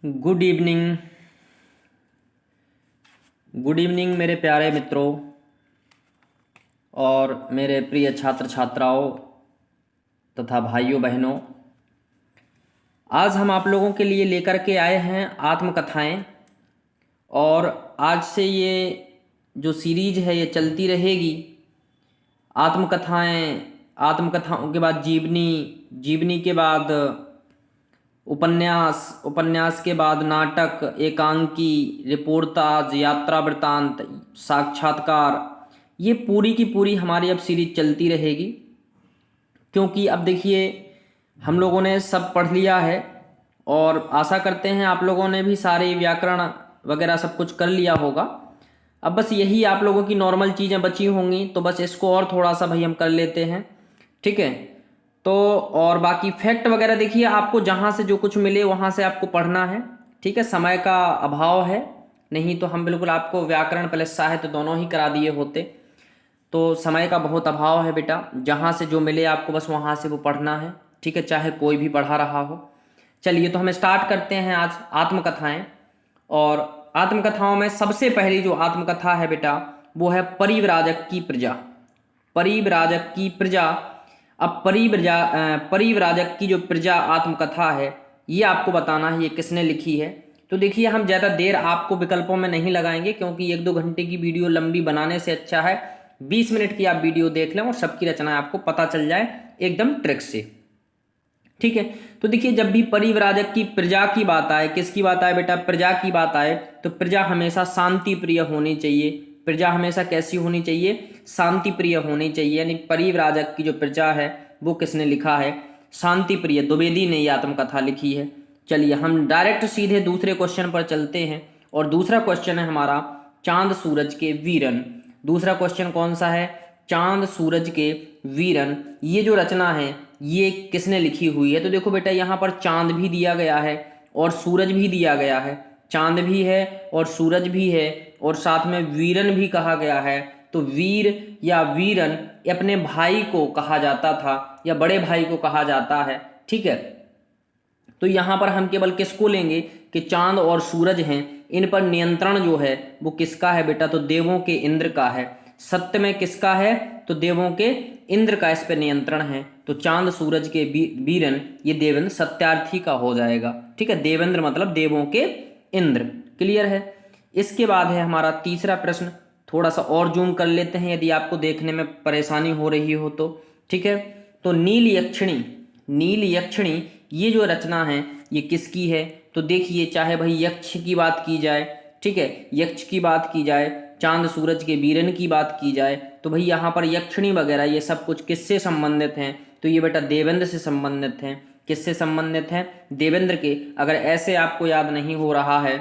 Good evening. Good evening मेरे प्यारे मित्रों और मेरे प्रिय छात्र छात्राओं तथा भाइयों बहनों। आज हम आप लोगों के लिए लेकर के आए हैं आत्मकथाएं। और आज से ये जो सीरीज है ये चलती रहेगी। आत्मकथाएं, आत्मकथाओं के बाद जीवनी, जीवनी के बाद उपन्यास, उपन्यास के बाद नाटक, एकांकी, रिपोर्टाज, यात्रा वृत्तांत, साक्षात्कार, ये पूरी की पूरी हमारी अब सीरीज चलती रहेगी। क्योंकि अब देखिए हम लोगों ने सब पढ़ लिया है और आशा करते हैं आप लोगों ने भी सारे व्याकरण वगैरह सब कुछ कर लिया होगा। अब बस यही आप लोगों की नॉर्मल चीज़ें बची होंगी, तो बस इसको और थोड़ा सा भाई हम कर लेते हैं, ठीक है। तो और बाकी फैक्ट वगैरह देखिए आपको जहाँ से जो कुछ मिले वहाँ से आपको पढ़ना है, ठीक है। समय का अभाव है, नहीं तो हम बिल्कुल आपको व्याकरण प्लस साहित्य दोनों ही करा दिए होते। तो समय का बहुत अभाव है बेटा, जहाँ से जो मिले आपको बस वहाँ से वो पढ़ना है, ठीक है, चाहे कोई भी पढ़ा रहा हो। चलिए तो हम स्टार्ट करते हैं आज आत्मकथाएं। और आत्मकथाओं में सबसे पहली जो आत्मकथा है बेटा वो है परिव्राजक की प्रजा। परिव्राजक की प्रजा। अब परिव्राजक की जो प्रजा आत्मकथा है ये आपको बताना है ये किसने लिखी है। तो देखिए हम ज़्यादा देर आपको विकल्पों में नहीं लगाएंगे, क्योंकि 1-2 घंटे की वीडियो लंबी बनाने से अच्छा है 20 मिनट की आप वीडियो देख लें और सबकी रचना आपको पता चल जाए एकदम ट्रिक से, ठीक है। तो देखिए जब भी परिव्राजक की प्रजा की बात आए, किसकी बात आए बेटा, प्रजा की बात आए, तो प्रजा हमेशा शांति प्रिय होनी चाहिए। प्रजा हमेशा कैसी होनी चाहिए, शांति प्रिय होनी चाहिए। यानी परिव्राजक की जो प्रजा है वो किसने लिखा है, शांति प्रिय द्विवेदी ने ये आत्मकथा लिखी है। चलिए हम डायरेक्ट सीधे दूसरे क्वेश्चन पर चलते हैं। और दूसरा क्वेश्चन है हमारा चांद सूरज के वीरन। दूसरा क्वेश्चन कौन सा है, चांद सूरज के वीरन। ये जो रचना है ये किसने लिखी हुई है। तो देखो बेटा यहाँ पर चांद भी दिया गया है और सूरज भी दिया गया है। चांद भी है और सूरज भी है और साथ में वीरन भी कहा गया है। तो वीर या वीरन अपने भाई को कहा जाता था या बड़े भाई को कहा जाता है, ठीक है। तो यहाँ पर हम केवल किसको लेंगे कि चांद और सूरज हैं, इन पर नियंत्रण जो है वो किसका है बेटा, तो देवों के इंद्र का है। सत्य में किसका है, तो देवों के इंद्र का इस पर नियंत्रण है। तो चांद सूरज के वीरन ये देवेंद्र सत्यार्थी का हो जाएगा, ठीक है। देवेंद्र मतलब देवों के इंद्र, क्लियर है। इसके बाद है हमारा तीसरा प्रश्न, थोड़ा सा और जूम कर लेते हैं यदि आपको देखने में परेशानी हो रही हो तो, ठीक है। तो नील यक्षिणी, नील यक्षिणी ये जो रचना है ये किसकी है। तो देखिए चाहे भाई यक्ष की बात की जाए, ठीक है, यक्ष की बात की जाए, चांद सूरज के वीरन की बात की जाए, तो भाई यहाँ पर यक्षिणी वगैरह ये सब कुछ किससे संबंधित हैं, तो ये बेटा देवेंद्र से संबंधित हैं। किससे संबंधित हैं, देवेंद्र के। अगर ऐसे आपको याद नहीं हो रहा है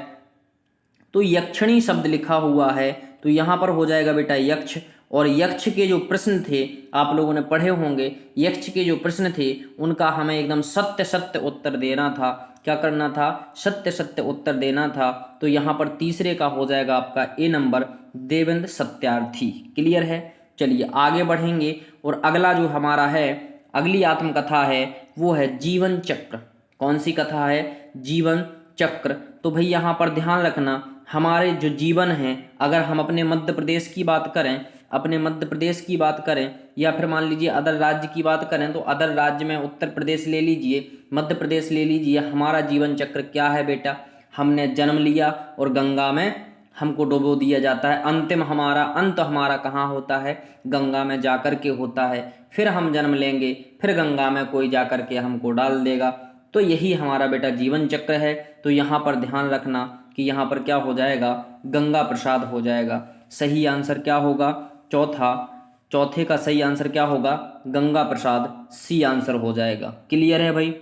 तो यक्षिणी शब्द लिखा हुआ है तो यहाँ पर हो जाएगा बेटा यक्ष। और यक्ष के जो प्रश्न थे आप लोगों ने पढ़े होंगे, यक्ष के जो प्रश्न थे उनका हमें एकदम सत्य सत्य उत्तर देना था। क्या करना था, सत्य सत्य उत्तर देना था। तो यहाँ पर तीसरे का हो जाएगा आपका ए नंबर, देवेंद्र सत्यार्थी, क्लियर है। चलिए आगे बढ़ेंगे और अगला जो हमारा है, अगली आत्मकथा है वो है जीवन चक्र। कौन सी कथा है, जीवन चक्र। तो भाई यहाँ पर ध्यान रखना हमारे जो जीवन है, अगर हम अपने मध्य प्रदेश की बात करें, अपने मध्य प्रदेश की बात करें या फिर मान लीजिए अदर राज्य की बात करें, तो अदर राज्य में उत्तर प्रदेश ले लीजिए, मध्य प्रदेश ले लीजिए। हमारा जीवन चक्र क्या है बेटा, हमने जन्म लिया और गंगा में हमको डुबो दिया जाता है। अंतिम हमारा अंत हमारा कहाँ होता है, गंगा में जाकर के होता है। फिर हम जन्म लेंगे, फिर गंगा में कोई जाकर के हमको डाल देगा। तो यही हमारा बेटा जीवन चक्र है। तो यहाँ पर ध्यान रखना कि यहाँ पर क्या हो जाएगा, गंगा प्रसाद हो जाएगा। सही आंसर क्या होगा, चौथा, चौथे का सही आंसर क्या होगा, गंगा प्रसाद, सी आंसर हो जाएगा। क्लियर है भाई।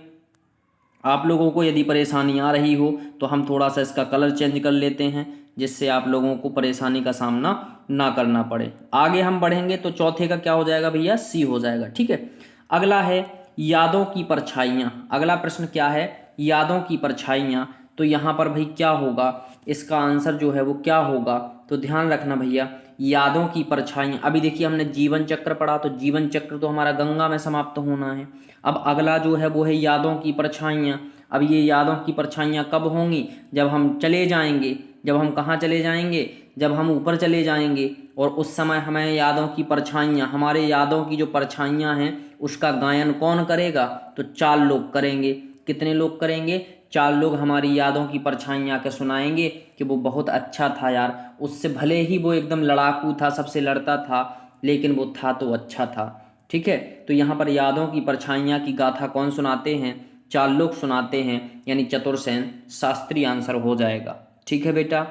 आप लोगों को यदि परेशानी आ रही हो तो हम थोड़ा सा इसका कलर चेंज कर लेते हैं जिससे आप लोगों को परेशानी का सामना ना करना पड़े। आगे हम बढ़ेंगे तो चौथे का क्या हो जाएगा भैया, सी हो जाएगा, ठीक है। अगला है यादों की परछाइयाँ। अगला प्रश्न क्या है, यादों की परछाइयाँ। तो यहाँ पर भाई क्या होगा, इसका आंसर जो है वो क्या होगा, तो ध्यान रखना भैया, यादों की परछाइयाँ। अभी देखिए हमने जीवन चक्र पढ़ा, तो जीवन चक्र तो हमारा गंगा में समाप्त होना है। अब अगला जो है वो है यादों की परछाइयाँ। अब ये यादों की परछाइयाँ कब होंगी, जब हम चले जाएंगे। जब हम कहाँ चले जाएंगे, जब हम ऊपर चले जाएंगे, और उस समय हमें यादों की परछाइयाँ, हमारे यादों की जो परछाइयाँ हैं उसका गायन कौन करेगा, तो 4 लोग करेंगे। कितने लोग करेंगे, 4 लोग हमारी यादों की परछाइयाँ के सुनाएंगे कि वो बहुत अच्छा था यार, उससे भले ही वो एकदम लड़ाकू था, सबसे लड़ता था, लेकिन वो था तो अच्छा था। ठीक है, तो यहाँ पर यादों की परछाइयाँ की गाथा कौन सुनाते हैं, 4 लोग सुनाते हैं, यानी चतुरसेन शास्त्री आंसर हो जाएगा। ठीक है बेटा,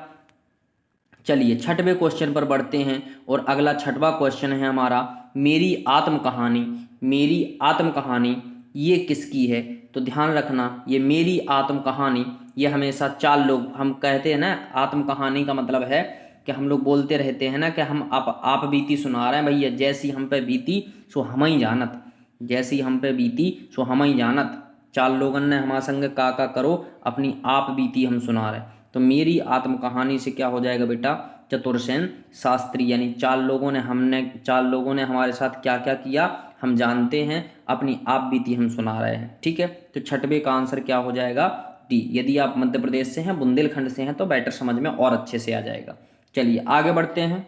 चलिए छठवें क्वेश्चन पर बढ़ते हैं, और अगला छठवां क्वेश्चन है हमारा, मेरी आत्म कहानी। मेरी आत्म कहानी ये किसकी है, तो ध्यान रखना, ये मेरी आत्म कहानी ये हमेशा 4 लोग, हम कहते हैं ना आत्म कहानी का मतलब है कि हम लोग बोलते रहते हैं ना कि हम आप बीती सुना रहे हैं भैया, जैसी हम पे बीती सो हम ही जानत, जैसी हम पे बीती सो हम ही जानत, 4 लोगन ने हमारे संग का करो, अपनी आप बीती हम सुना रहे हैं। तो मेरी आत्म कहानी से क्या हो जाएगा बेटा, चतुरसेन शास्त्री, यानी 4 लोगों ने हमारे साथ क्या क्या किया हम जानते हैं, अपनी आप बीती हम सुना रहे हैं। ठीक है, तो छठवें का आंसर क्या हो जाएगा, डी। यदि आप मध्य प्रदेश से हैं, बुंदेलखंड से हैं, तो बेटर समझ में और अच्छे से आ जाएगा। चलिए आगे बढ़ते हैं,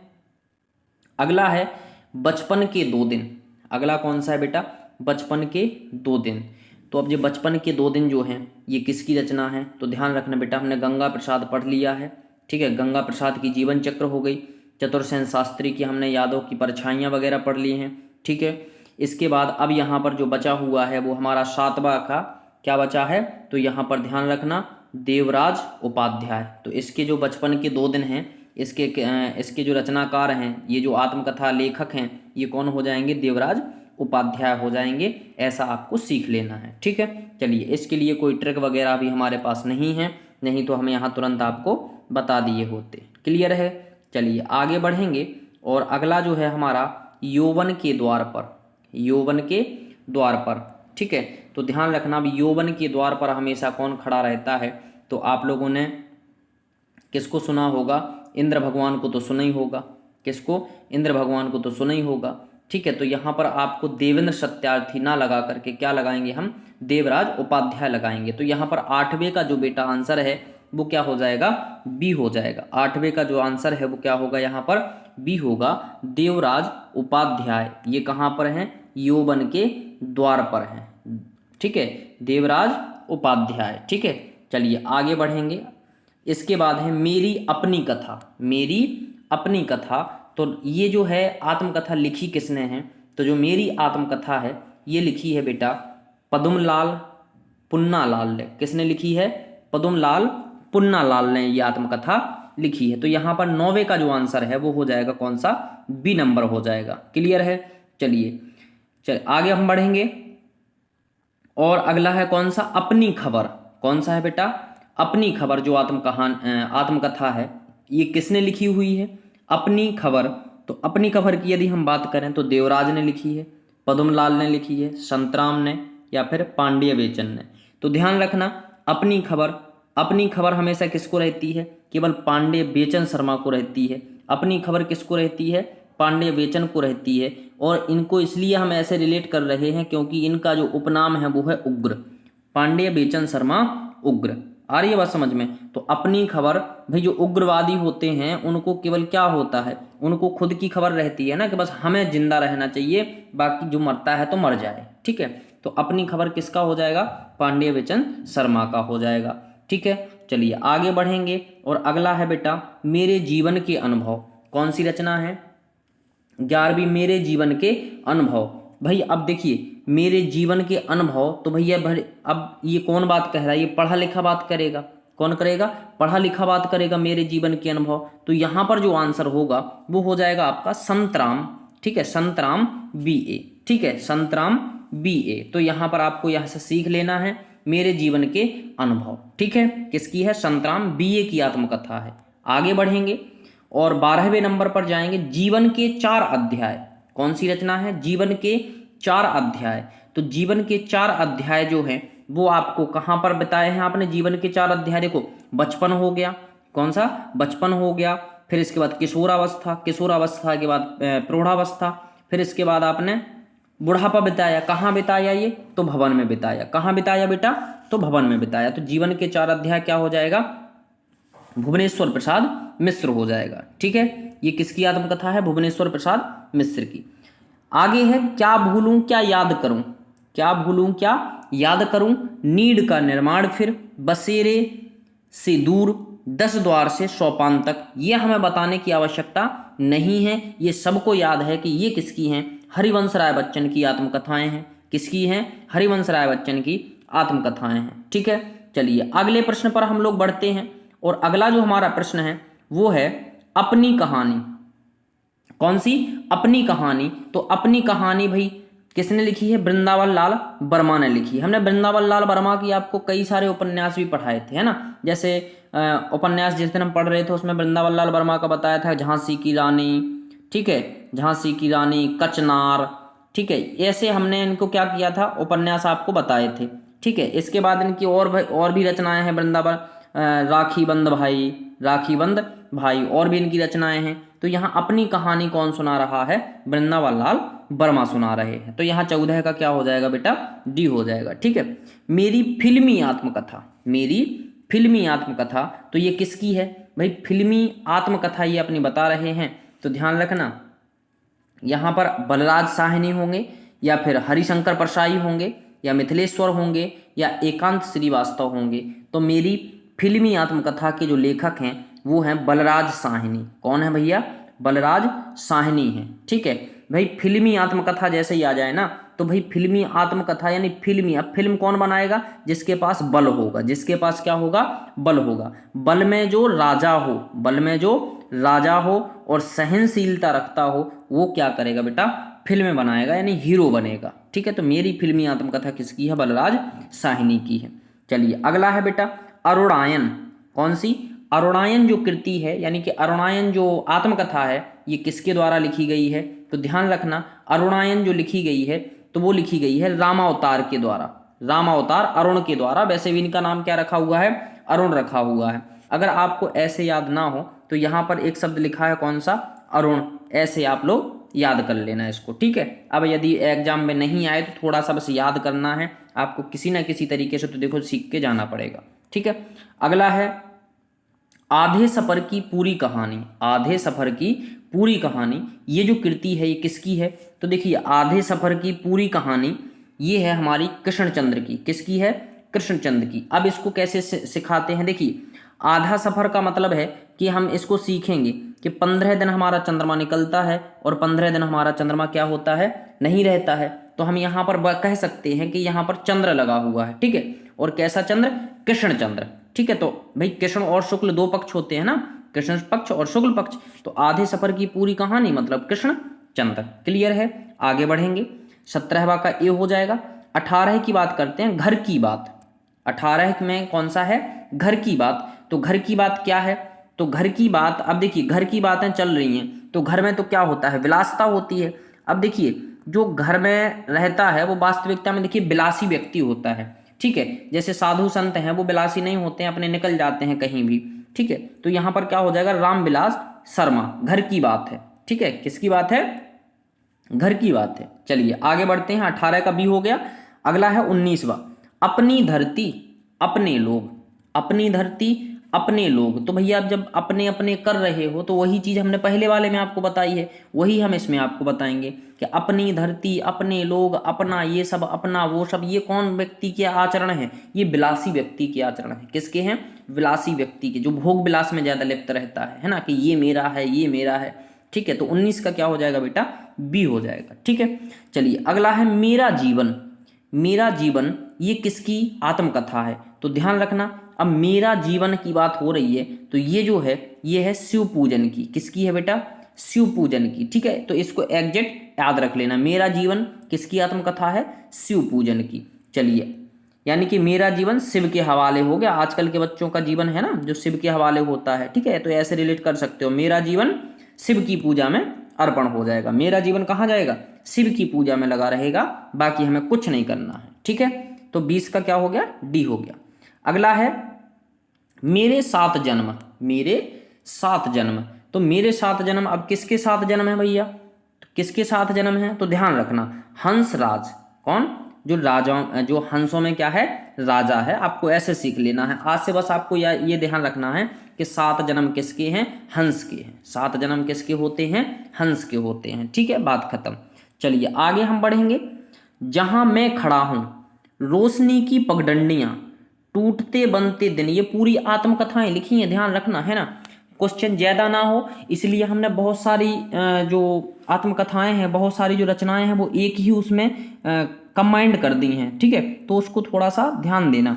अगला है बचपन के 2 दिन। अगला कौन सा है बेटा, बचपन के 2 दिन। तो अब ये बचपन के 2 दिन जो हैं ये किसकी रचना है, तो ध्यान रखना बेटा, हमने गंगा प्रसाद पढ़ लिया है। ठीक है, गंगा प्रसाद की जीवन चक्र हो गई, चतुरसेन शास्त्री की हमने यादों की परछाइयाँ वगैरह पढ़ ली हैं। ठीक है, इसके बाद अब यहाँ पर जो बचा हुआ है वो हमारा 7वां का क्या बचा है, तो यहाँ पर ध्यान रखना, देवराज उपाध्याय। तो इसके जो बचपन के 2 दिन हैं, इसके जो रचनाकार हैं, ये जो आत्मकथा लेखक हैं, ये कौन हो जाएंगे, देवराज उपाध्याय हो जाएंगे। ऐसा आपको सीख लेना है। ठीक है, चलिए इसके लिए कोई ट्रिक वगैरह भी हमारे पास नहीं है, नहीं तो हमें यहाँ तुरंत आपको बता दिए होते। क्लियर है, चलिए आगे बढ़ेंगे, और अगला जो है हमारा यौवन के द्वार पर। यौवन के द्वार पर, ठीक है, तो ध्यान रखना, अब यौवन के द्वार पर हमेशा कौन खड़ा रहता है, तो आप लोगों ने किसको सुना होगा, इंद्र भगवान को तो सुना ही होगा। किसको, इंद्र भगवान को तो सुना ही होगा। ठीक है, तो यहाँ पर आपको देवेंद्र सत्यार्थी ना लगा करके क्या लगाएंगे हम, देवराज उपाध्याय लगाएंगे। तो यहाँ पर 8वें का जो बेटा आंसर है वो क्या हो जाएगा, बी हो जाएगा। 8वें का जो आंसर है वो क्या होगा, यहाँ पर बी होगा, देवराज उपाध्याय। ये कहाँ पर हैं, यौवन के द्वार पर हैं। ठीक है, देवराज उपाध्याय। ठीक है, चलिए आगे बढ़ेंगे, इसके बाद है मेरी अपनी कथा। मेरी अपनी कथा, तो ये जो है आत्मकथा लिखी किसने है, तो जो मेरी आत्मकथा है ये लिखी है बेटा पद्मलाल पुन्नालाल ने। किसने लिखी है, पद्मलाल पुन्नालाल ने ये आत्मकथा लिखी है। तो यहाँ पर 9वें का जो आंसर है वो हो जाएगा कौन सा, बी नंबर हो जाएगा। क्लियर है, चलिए आगे हम बढ़ेंगे, और अगला है कौन सा, अपनी खबर। कौन सा है बेटा, अपनी खबर। जो आत्मकथा है ये किसने लिखी हुई है, अपनी खबर। तो अपनी खबर की यदि हम बात करें तो देवराज ने लिखी है, पद्मलाल ने लिखी है, संतराम ने, या फिर पांड्य बेचन ने। तो ध्यान रखना, अपनी खबर हमेशा किसको रहती है, केवल पांड्य बेचन शर्मा को रहती है। अपनी खबर किसको रहती है, पांड्य बेचन को रहती है। और इनको इसलिए हम ऐसे रिलेट कर रहे हैं क्योंकि इनका जो उपनाम है वो है उग्र। पांड्य बेचन शर्मा उग्र, आ रही है बात समझ में। तो अपनी खबर, भाई जो उग्रवादी होते हैं उनको केवल क्या होता है, उनको खुद की खबर रहती है ना कि बस हमें जिंदा रहना चाहिए, बाकी जो मरता है तो मर जाए। ठीक है, तो अपनी खबर किसका हो जाएगा, पांड्य बेचन शर्मा का हो जाएगा। ठीक है, चलिए आगे बढ़ेंगे, और अगला है बेटा मेरे जीवन के अनुभव। कौन सी रचना है, 11वीं मेरे जीवन के अनुभव। भाई अब देखिए मेरे जीवन के अनुभव, तो भैया अब ये कौन बात कह रहा है, ये पढ़ा लिखा बात करेगा। कौन करेगा, पढ़ा लिखा बात करेगा, मेरे जीवन के अनुभव। तो यहाँ पर जो आंसर होगा वो हो जाएगा आपका संतराम। ठीक है, संतराम BA। ठीक है, संतराम BA। तो यहाँ पर आपको यहाँ से सीख लेना है मेरे जीवन के अनुभव। ठीक है, किसकी है, संतराम BA की आत्मकथा है। आगे बढ़ेंगे और 12वें नंबर पर जाएंगे, जीवन के 4 अध्याय। कौन सी रचना है, जीवन के 4 अध्याय। तो जीवन के 4 अध्याय जो हैं वो आपको कहाँ पर बिताए हैं आपने जीवन के 4 अध्याय? देखो, बचपन हो गया, कौन सा? बचपन हो गया, फिर इसके बाद किशोरावस्था, किशोरावस्था के बाद प्रौढ़ावस्था, फिर इसके बाद आपने बुढ़ापा बिताया। कहाँ बिताया? ये तो भवन में बिताया। कहाँ बिताया बेटा? तो भवन में बिताया। तो जीवन के 4 अध्याय क्या हो जाएगा? भुवनेश्वर प्रसाद मिश्र हो जाएगा। ठीक है, ये किसकी आत्मकथा है? भुवनेश्वर प्रसाद मिश्र की। आगे है, क्या भूलूं क्या याद करूं, क्या भूलूं क्या याद करूं, नीड का निर्माण फिर, बसेरे से दूर, 10 द्वार से सोपान तक। ये हमें बताने की आवश्यकता नहीं है, ये सबको याद है कि ये किसकी हैं? हरिवंश राय बच्चन की आत्मकथाएं हैं। किसकी हैं? हरिवंश राय बच्चन की आत्मकथाएं हैं। ठीक है, चलिए अगले प्रश्न पर हम लोग बढ़ते हैं। और अगला जो हमारा प्रश्न है वो है अपनी कहानी। कौन सी? अपनी कहानी। तो अपनी कहानी भाई किसने लिखी है? वृंदावन लाल वर्मा ने लिखी। हमने वृंदावन लाल वर्मा की आपको कई सारे उपन्यास भी पढ़ाए थे, है ना। जैसे उपन्यास जिस दिन हम पढ़ रहे थे उसमें वृंदावन लाल वर्मा का बताया था झांसी की रानी, ठीक है, झांसी की रानी, कचनार, ठीक है, ऐसे हमने इनको क्या किया था? उपन्यास आपको बताए थे। ठीक है, इसके बाद इनकी और भी रचनाएं हैं। वृंदावन राखी बंद भाई, राखी बंद भाई, और भी इनकी रचनाएं हैं। तो यहाँ अपनी कहानी कौन सुना रहा है? वृंदावन लाल वर्मा सुना रहे हैं। तो यहाँ 14 का क्या हो जाएगा बेटा? डी हो जाएगा। ठीक है, मेरी फिल्मी आत्मकथा, मेरी फिल्मी आत्मकथा, तो ये किसकी है भाई? फिल्मी आत्मकथा ये अपनी बता रहे हैं। तो ध्यान रखना, यहाँ पर बलराज साहनी होंगे, या फिर हरिशंकर परसाई होंगे, या मिथिलेश्वर होंगे, या एकांत श्रीवास्तव होंगे। तो मेरी फिल्मी आत्मकथा के जो लेखक हैं वो हैं बलराज साहनी। कौन है भैया? बलराज साहनी है। ठीक है भाई, फिल्मी आत्मकथा जैसे ही आ जाए ना, तो भाई फिल्मी आत्मकथा यानी फिल्मी। अब फिल्म कौन बनाएगा? जिसके पास बल होगा। जिसके पास क्या होगा? बल होगा। बल में जो राजा हो, बल में जो राजा हो और सहनशीलता रखता हो, वो क्या करेगा बेटा? फिल्म बनाएगा, यानी हीरो बनेगा। ठीक है, तो मेरी फिल्मी आत्मकथा किसकी है? बलराज साहनी की है। चलिए अगला है बेटा अरुणायन। कौन सी? अरुणायन जो कृति है, यानी कि अरुणायन जो आत्मकथा है, ये किसके द्वारा लिखी गई है? तो ध्यान रखना, अरुणायन जो लिखी गई है तो वो लिखी गई है रामावतार के द्वारा। रामावतार अरुण के द्वारा। वैसे भी इनका नाम क्या रखा हुआ है? अरुण रखा हुआ है। अगर आपको ऐसे याद ना हो तो यहाँ पर एक शब्द लिखा है, कौन सा? अरुण। ऐसे आप लोग याद कर लेना इसको। ठीक है, अब यदि एग्जाम में नहीं आए तो थोड़ा सा बस याद करना है आपको, किसी ना किसी तरीके से तो देखो सीख के जाना पड़ेगा। ठीक है, अगला है आधे सफर की पूरी कहानी। आधे सफर की पूरी कहानी, ये जो कृति है ये किसकी है? तो देखिए आधे सफर की पूरी कहानी ये है हमारी कृष्णचंद्र की। किसकी है? कृष्णचंद्र की। अब इसको कैसे सिखाते हैं? देखिए आधा सफर का मतलब है कि हम इसको सीखेंगे कि 15 दिन हमारा चंद्रमा निकलता है और 15 दिन हमारा चंद्रमा क्या होता है? नहीं रहता है। तो हम यहाँ पर कह सकते हैं कि यहाँ पर चंद्र लगा हुआ है। ठीक है, और कैसा चंद्र? कृष्ण चंद्र। ठीक है, तो भाई कृष्ण और शुक्ल 2 पक्ष होते हैं ना, कृष्ण पक्ष और शुक्ल पक्ष। तो आधे सफर की पूरी कहानी मतलब कृष्ण चंद्र। क्लियर है? आगे बढ़ेंगे। 17वां का ए हो जाएगा। 18 की बात करते हैं, घर की बात। 18 में कौन सा है? घर की बात। तो घर की बात क्या है? तो घर की बात, अब देखिए घर की बातें चल रही हैं तो घर में तो क्या होता है? विलासिता होती है। अब देखिए जो घर में रहता है वो वास्तविकता में देखिए विलासी व्यक्ति होता है। ठीक है, जैसे साधु संत हैं वो विलासी नहीं होते हैं, अपने निकल जाते हैं कहीं भी। ठीक है, तो यहाँ पर क्या हो जाएगा? रामविलास शर्मा। घर की बात है। ठीक है, किसकी बात है? घर की बात है। चलिए आगे बढ़ते हैं। 18 का बी हो गया। अगला है 19वां, अपनी धरती अपने लोग। अपनी धरती अपने लोग। तो भैया आप जब अपने अपने कर रहे हो तो वही चीज हमने पहले वाले में आपको बताई है, वही हम इसमें आपको बताएंगे कि अपनी धरती अपने लोग, अपना ये सब, अपना वो सब, ये कौन व्यक्ति के आचरण है? ये विलासी व्यक्ति के आचरण है। किसके हैं? विलासी व्यक्ति के, जो भोग विलास में ज्यादा लिप्त रहता है ना, कि ये मेरा है, ये मेरा है। ठीक है, तो 19 का क्या हो जाएगा बेटा? बी हो जाएगा। ठीक है, चलिए अगला है मेरा जीवन। मेरा जीवन ये किसकी आत्मकथा है? तो ध्यान रखना, अब मेरा जीवन की बात हो रही है तो ये जो है ये है शिव पूजन की। किसकी है बेटा? शिव पूजन की। ठीक है, तो इसको एग्जैक्ट याद रख लेना। मेरा जीवन किसकी आत्मकथा है? शिव पूजन की। चलिए, यानी कि मेरा जीवन शिव के हवाले हो गया। आजकल के बच्चों का जीवन है ना जो शिव के हवाले होता है। ठीक है, तो ऐसे रिलेट कर सकते हो, मेरा जीवन शिव की पूजा में अर्पण हो जाएगा। मेरा जीवन कहाँ जाएगा? शिव की पूजा में लगा रहेगा, बाकी हमें कुछ नहीं करना है। ठीक है, तो 20 का क्या हो गया, डी हो गया। अगला है मेरे 7 जन्म, मेरे 7 जन्म। तो मेरे 7 जन्म, अब किसके 7 जन्म है भैया, तो किसके 7 जन्म है, तो ध्यान रखना हंसराज, कौन, जो राजा, जो हंसों में क्या है, राजा है। आपको ऐसे सीख लेना है आज से, बस आपको ये ध्यान रखना है कि 7 जन्म किसके हैं, हंस के हैं। 7 जन्म किसके होते हैं, हंस के होते हैं। ठीक है, बात खत्म। चलिए आगे हम बढ़ेंगे। जहां मैं खड़ा हूं रोशनी की पगडंडियां टूटते बनते दिन, ये पूरी आत्मकथाएं लिखी हैं, ध्यान रखना है ना, क्वेश्चन ज्यादा ना हो इसलिए हमने बहुत सारी जो आत्मकथाएं हैं, बहुत सारी जो रचनाएं हैं वो एक ही उसमें कंबाइंड कर दी हैं। ठीक है, तो उसको थोड़ा सा ध्यान देना।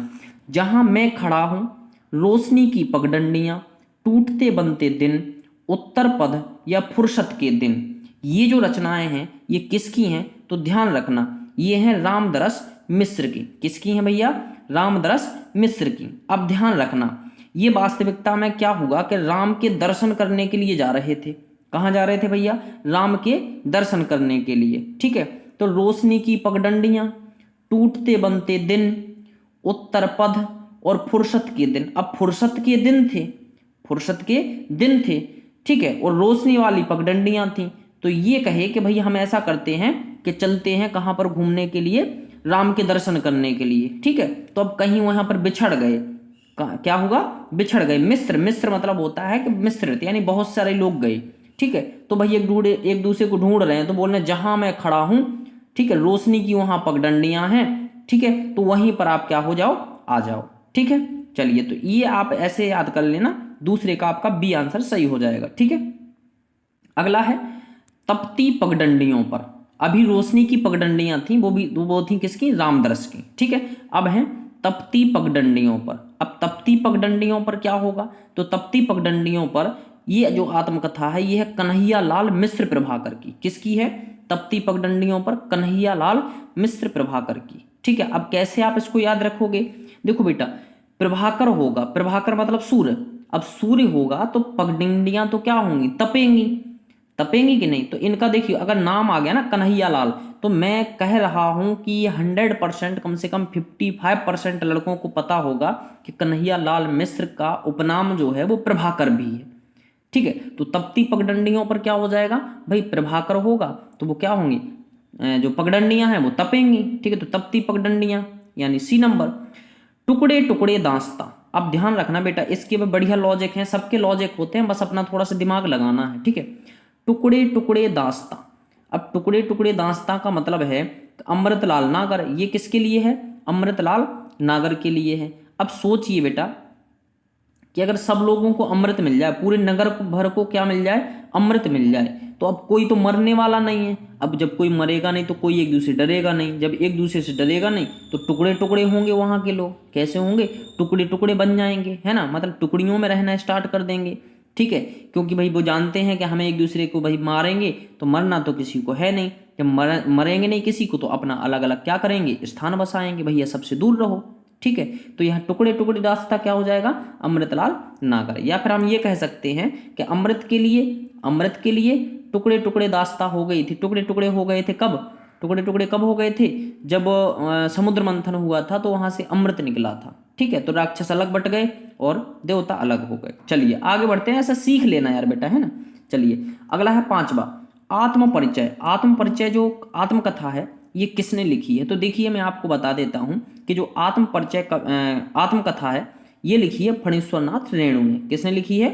जहां मैं खड़ा हूं रोशनी की पगडंडियां टूटते बनते दिन, उत्तर पद या फुर्सत के दिन, ये जो रचनाएं हैं ये किसकी हैं, तो ध्यान रखना ये हैं रामदरस मिश्र की। किसकी हैं भैया, रामदरस मिश्र की। अब ध्यान रखना ये वास्तविकता में क्या हुआ कि राम के दर्शन करने के लिए जा रहे थे। कहाँ जा रहे थे भैया, राम के दर्शन करने के लिए। ठीक है, तो रोशनी की पगडंडियां, टूटते बनते दिन, उत्तर पद और फुर्सत के दिन। अब फुर्सत के दिन थे, फुर्सत के दिन थे, ठीक है, और रोशनी वाली पगडंडियां थी। तो ये कहे कि भाई हम ऐसा करते हैं कि चलते हैं कहाँ पर घूमने के लिए, राम के दर्शन करने के लिए। ठीक है, तो अब कहीं वहां पर बिछड़ गए, क्या होगा, बिछड़ गए। मिस्र, मिस्र मतलब होता है कि मिश्रित, यानी बहुत सारे लोग गए। ठीक है, तो भाई एक दूसरे को ढूंढ रहे हैं, तो बोल रहे हैं जहां मैं खड़ा हूं, ठीक है, रोशनी की वहां पगडंडियां हैं, ठीक है, तो वहीं पर आप क्या हो जाओ, आ जाओ। ठीक है, चलिए तो ये आप ऐसे याद कर लेना, दूसरे का आपका बी आंसर सही हो जाएगा। ठीक है, अगला है तपती पगडंडियों पर। अभी रोशनी की पगडंडियां थी, वो थी किसकी, रामदरस की। ठीक है, अब है तपती पगडंडियों पर। अब तपती पगडंडियों पर क्या होगा, तो तपती पगडंडियों पर ये जो आत्मकथा है ये है कन्हैया लाल मिश्र प्रभाकर की। किसकी है, तपती पगडंडियों पर कन्हैया लाल मिश्र प्रभाकर की। ठीक है, अब कैसे आप इसको याद रखोगे, देखो बेटा प्रभाकर होगा, प्रभाकर मतलब सूर्य, अब सूर्य होगा तो पगडंडियां तो क्या होंगी, तपेंगी, तपेंगी कि नहीं। तो इनका देखिए अगर नाम आ गया ना कन्हैया लाल, तो मैं कह रहा हूं कि 100%, कम से कम 55% लड़कों को पता होगा कि कन्हैया लाल मिश्र का उपनाम जो है वो प्रभाकर भी है। ठीक है, तो तपती पगडंडियों पर क्या हो जाएगा भाई, प्रभाकर होगा, तो वो क्या होंगी, जो पगडंडियां हैं वो तपेंगी। ठीक है, तो तपती पगडंडियां यानी सी नंबर। टुकड़े टुकड़े दास्ता, अब ध्यान रखना बेटा इसके में बढ़िया लॉजिक है, सबके लॉजिक होते हैं, बस अपना थोड़ा सा दिमाग लगाना है। ठीक है, टुकड़े टुकड़े दास्ता। अब टुकड़े टुकड़े दास्ता का मतलब है अमृतलाल नागर, ये किसके लिए है, अमृतलाल नागर के लिए है। अब सोचिए बेटा कि अगर सब लोगों को अमृत मिल जाए, पूरे नगर भर को क्या मिल जाए, अमृत मिल जाए, तो अब कोई तो मरने वाला नहीं है। अब जब कोई मरेगा नहीं तो कोई एक दूसरे डरेगा नहीं, जब एक दूसरे से डरेगा नहीं तो टुकड़े टुकड़े होंगे वहां के लोग। कैसे होंगे, टुकड़े टुकड़े बन जाएंगे, है ना, मतलब टुकड़ियों में रहना स्टार्ट कर देंगे। ठीक है, क्योंकि भाई वो जानते हैं कि हमें एक दूसरे को भाई मारेंगे तो मरना तो किसी को है नहीं, जब मरेंगे नहीं किसी को तो अपना अलग अलग क्या करेंगे, स्थान बसाएंगे, भैया सबसे दूर रहो। ठीक है, तो यहाँ टुकड़े टुकड़े दास्ता क्या हो जाएगा, अमृतलाल नागर। या फिर हम ये कह सकते हैं कि अमृत के लिए टुकड़े टुकड़े दास्ता हो गई थी। टुकड़े टुकड़े हो गए थे कब, टुकड़े टुकड़े कब हो गए थे, जब समुद्र मंथन हुआ था तो वहां से अमृत निकला था। ठीक है, तो राक्षस अलग बट गए और देवता अलग हो गए। चलिए आगे बढ़ते हैं, ऐसा सीख लेना यार बेटा, है ना। चलिए अगला है 5वां, आत्म परिचय। आत्म परिचय जो आत्मकथा है ये किसने लिखी है, तो देखिए मैं आपको बता देता हूं कि जो आत्म परिचय आत्मकथा है ये लिखी है फणीश्वरनाथ रेणु ने। किसने लिखी है,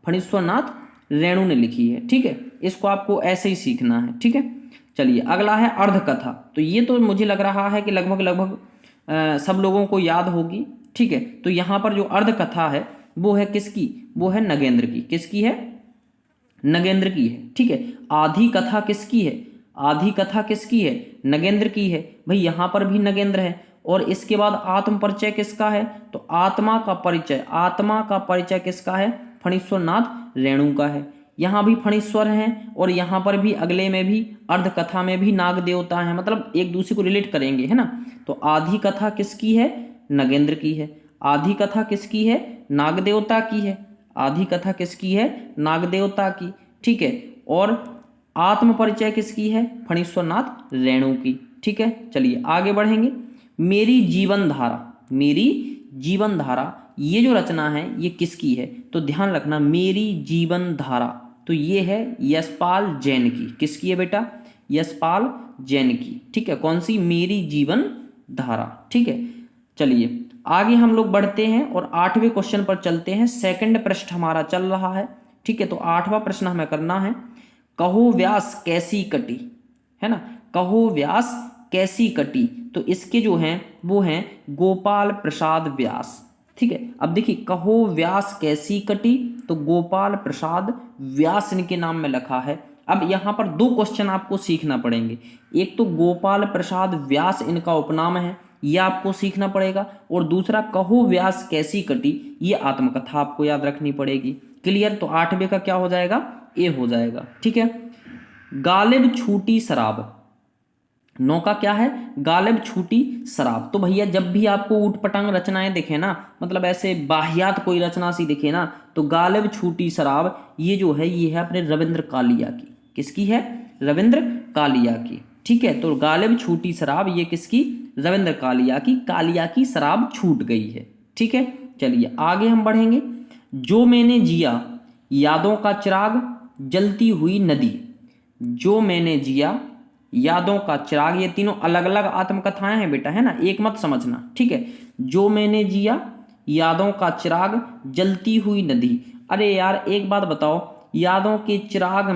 फणीश्वरनाथ रेणु ने लिखी है। ठीक है, इसको आपको ऐसे ही सीखना है। ठीक है, चलिए अगला है अर्धकथा। तो ये तो मुझे लग रहा है कि लगभग सब लोगों को याद होगी। ठीक है, तो यहाँ पर जो अर्धकथा है वो है किसकी, वो है नगेंद्र की। किसकी है, नगेंद्र की है। ठीक है, आधी कथा किसकी है, आधी कथा किसकी है, नगेंद्र की है। भाई यहाँ पर भी नगेंद्र है। और इसके बाद आत्म परिचय किसका है, तो आत्मा का परिचय किसका है, फणीश्वरनाथ रेणु का है। यहाँ भी फणीश्वर हैं और यहाँ पर भी अगले में भी अर्धकथा में भी नाग देवता है, मतलब एक दूसरे को रिलेट करेंगे, है ना। तो आधी कथा किसकी है, नगेंद्र की है। आधी कथा किसकी है, नाग देवता की है। आधी कथा किसकी है, नाग देवता की। ठीक है, और आत्म परिचय किसकी है, फणीश्वरनाथ रेणु की। ठीक है, चलिए आगे बढ़ेंगे। मेरी जीवन धारा, मेरी जीवन धारा ये जो रचना है ये किसकी है? तो ध्यान रखना, मेरी जीवन धारा तो ये है यशपाल जैन की। किसकी है बेटा? यशपाल जैन की। ठीक है, कौन सी? मेरी जीवन धारा। ठीक है, चलिए आगे हम लोग बढ़ते हैं और 8वें क्वेश्चन पर चलते हैं। सेकंड पृष्ठ हमारा चल रहा है। ठीक है, तो 8वां प्रश्न हमें करना है, कहो व्यास कैसी कटी, है ना, कहो व्यास कैसी कटी। तो इसके जो हैं वो हैं गोपाल प्रसाद व्यास। ठीक है, अब देखिए, कहो व्यास कैसी कटी, तो गोपाल प्रसाद व्यास इनके नाम में लिखा है। अब यहाँ पर 2 क्वेश्चन आपको सीखना पड़ेंगे। एक तो गोपाल प्रसाद व्यास इनका उपनाम है, यह आपको सीखना पड़ेगा, और दूसरा कहो व्यास कैसी कटी, ये आत्मकथा आपको याद रखनी पड़ेगी। क्लियर? तो 8वें का क्या हो जाएगा? ए हो जाएगा। ठीक है, गालिब छूटी शराब, 9 का क्या है? गालिब छूटी शराब। तो भैया जब भी आपको ऊट पटांग रचनाएं दिखे ना, मतलब ऐसे बाहियात कोई रचना सी दिखे ना, तो गालिब छूटी शराब ये जो है ये है अपने रविंद्र कालिया की। किसकी है? रविंद्र कालिया की। ठीक है, तो गालिब छूटी शराब ये किसकी? रविंद्र कालिया की। कालिया की शराब छूट गई है। ठीक है, चलिए आगे हम बढ़ेंगे। जो मैंने जिया यादों का चिराग जलती हुई नदी, जो मैंने जिया यादों का चिराग, ये तीनों अलग अलग आत्मकथाएं हैं बेटा, है ना, एक मत समझना। ठीक है, जो मैंने जिया यादों का चिराग जलती हुई नदी। अरे यार एक बात बताओ, यादों के चिराग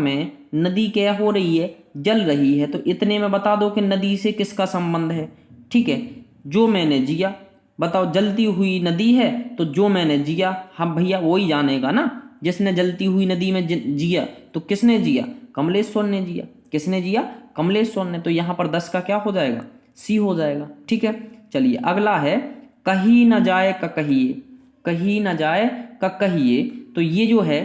में नदी क्या हो रही है? जल रही है। तो इतने में बता दो कि नदी से किसका संबंध है। ठीक है, जो मैंने जिया, बताओ जलती हुई नदी है, तो जो मैंने जिया, हम भैया वही जानेगा ना, जिसने जलती हुई नदी में जिया। तो किसने जिया? कमलेश्वर ने जिया। किसने जिया? कमलेश्वर ने। तो यहाँ पर 10 का क्या हो जाएगा? सी हो जाएगा। ठीक है, चलिए अगला है, कहीं न जाए का कहिए, कहीं न जाए का कहिए। तो ये जो है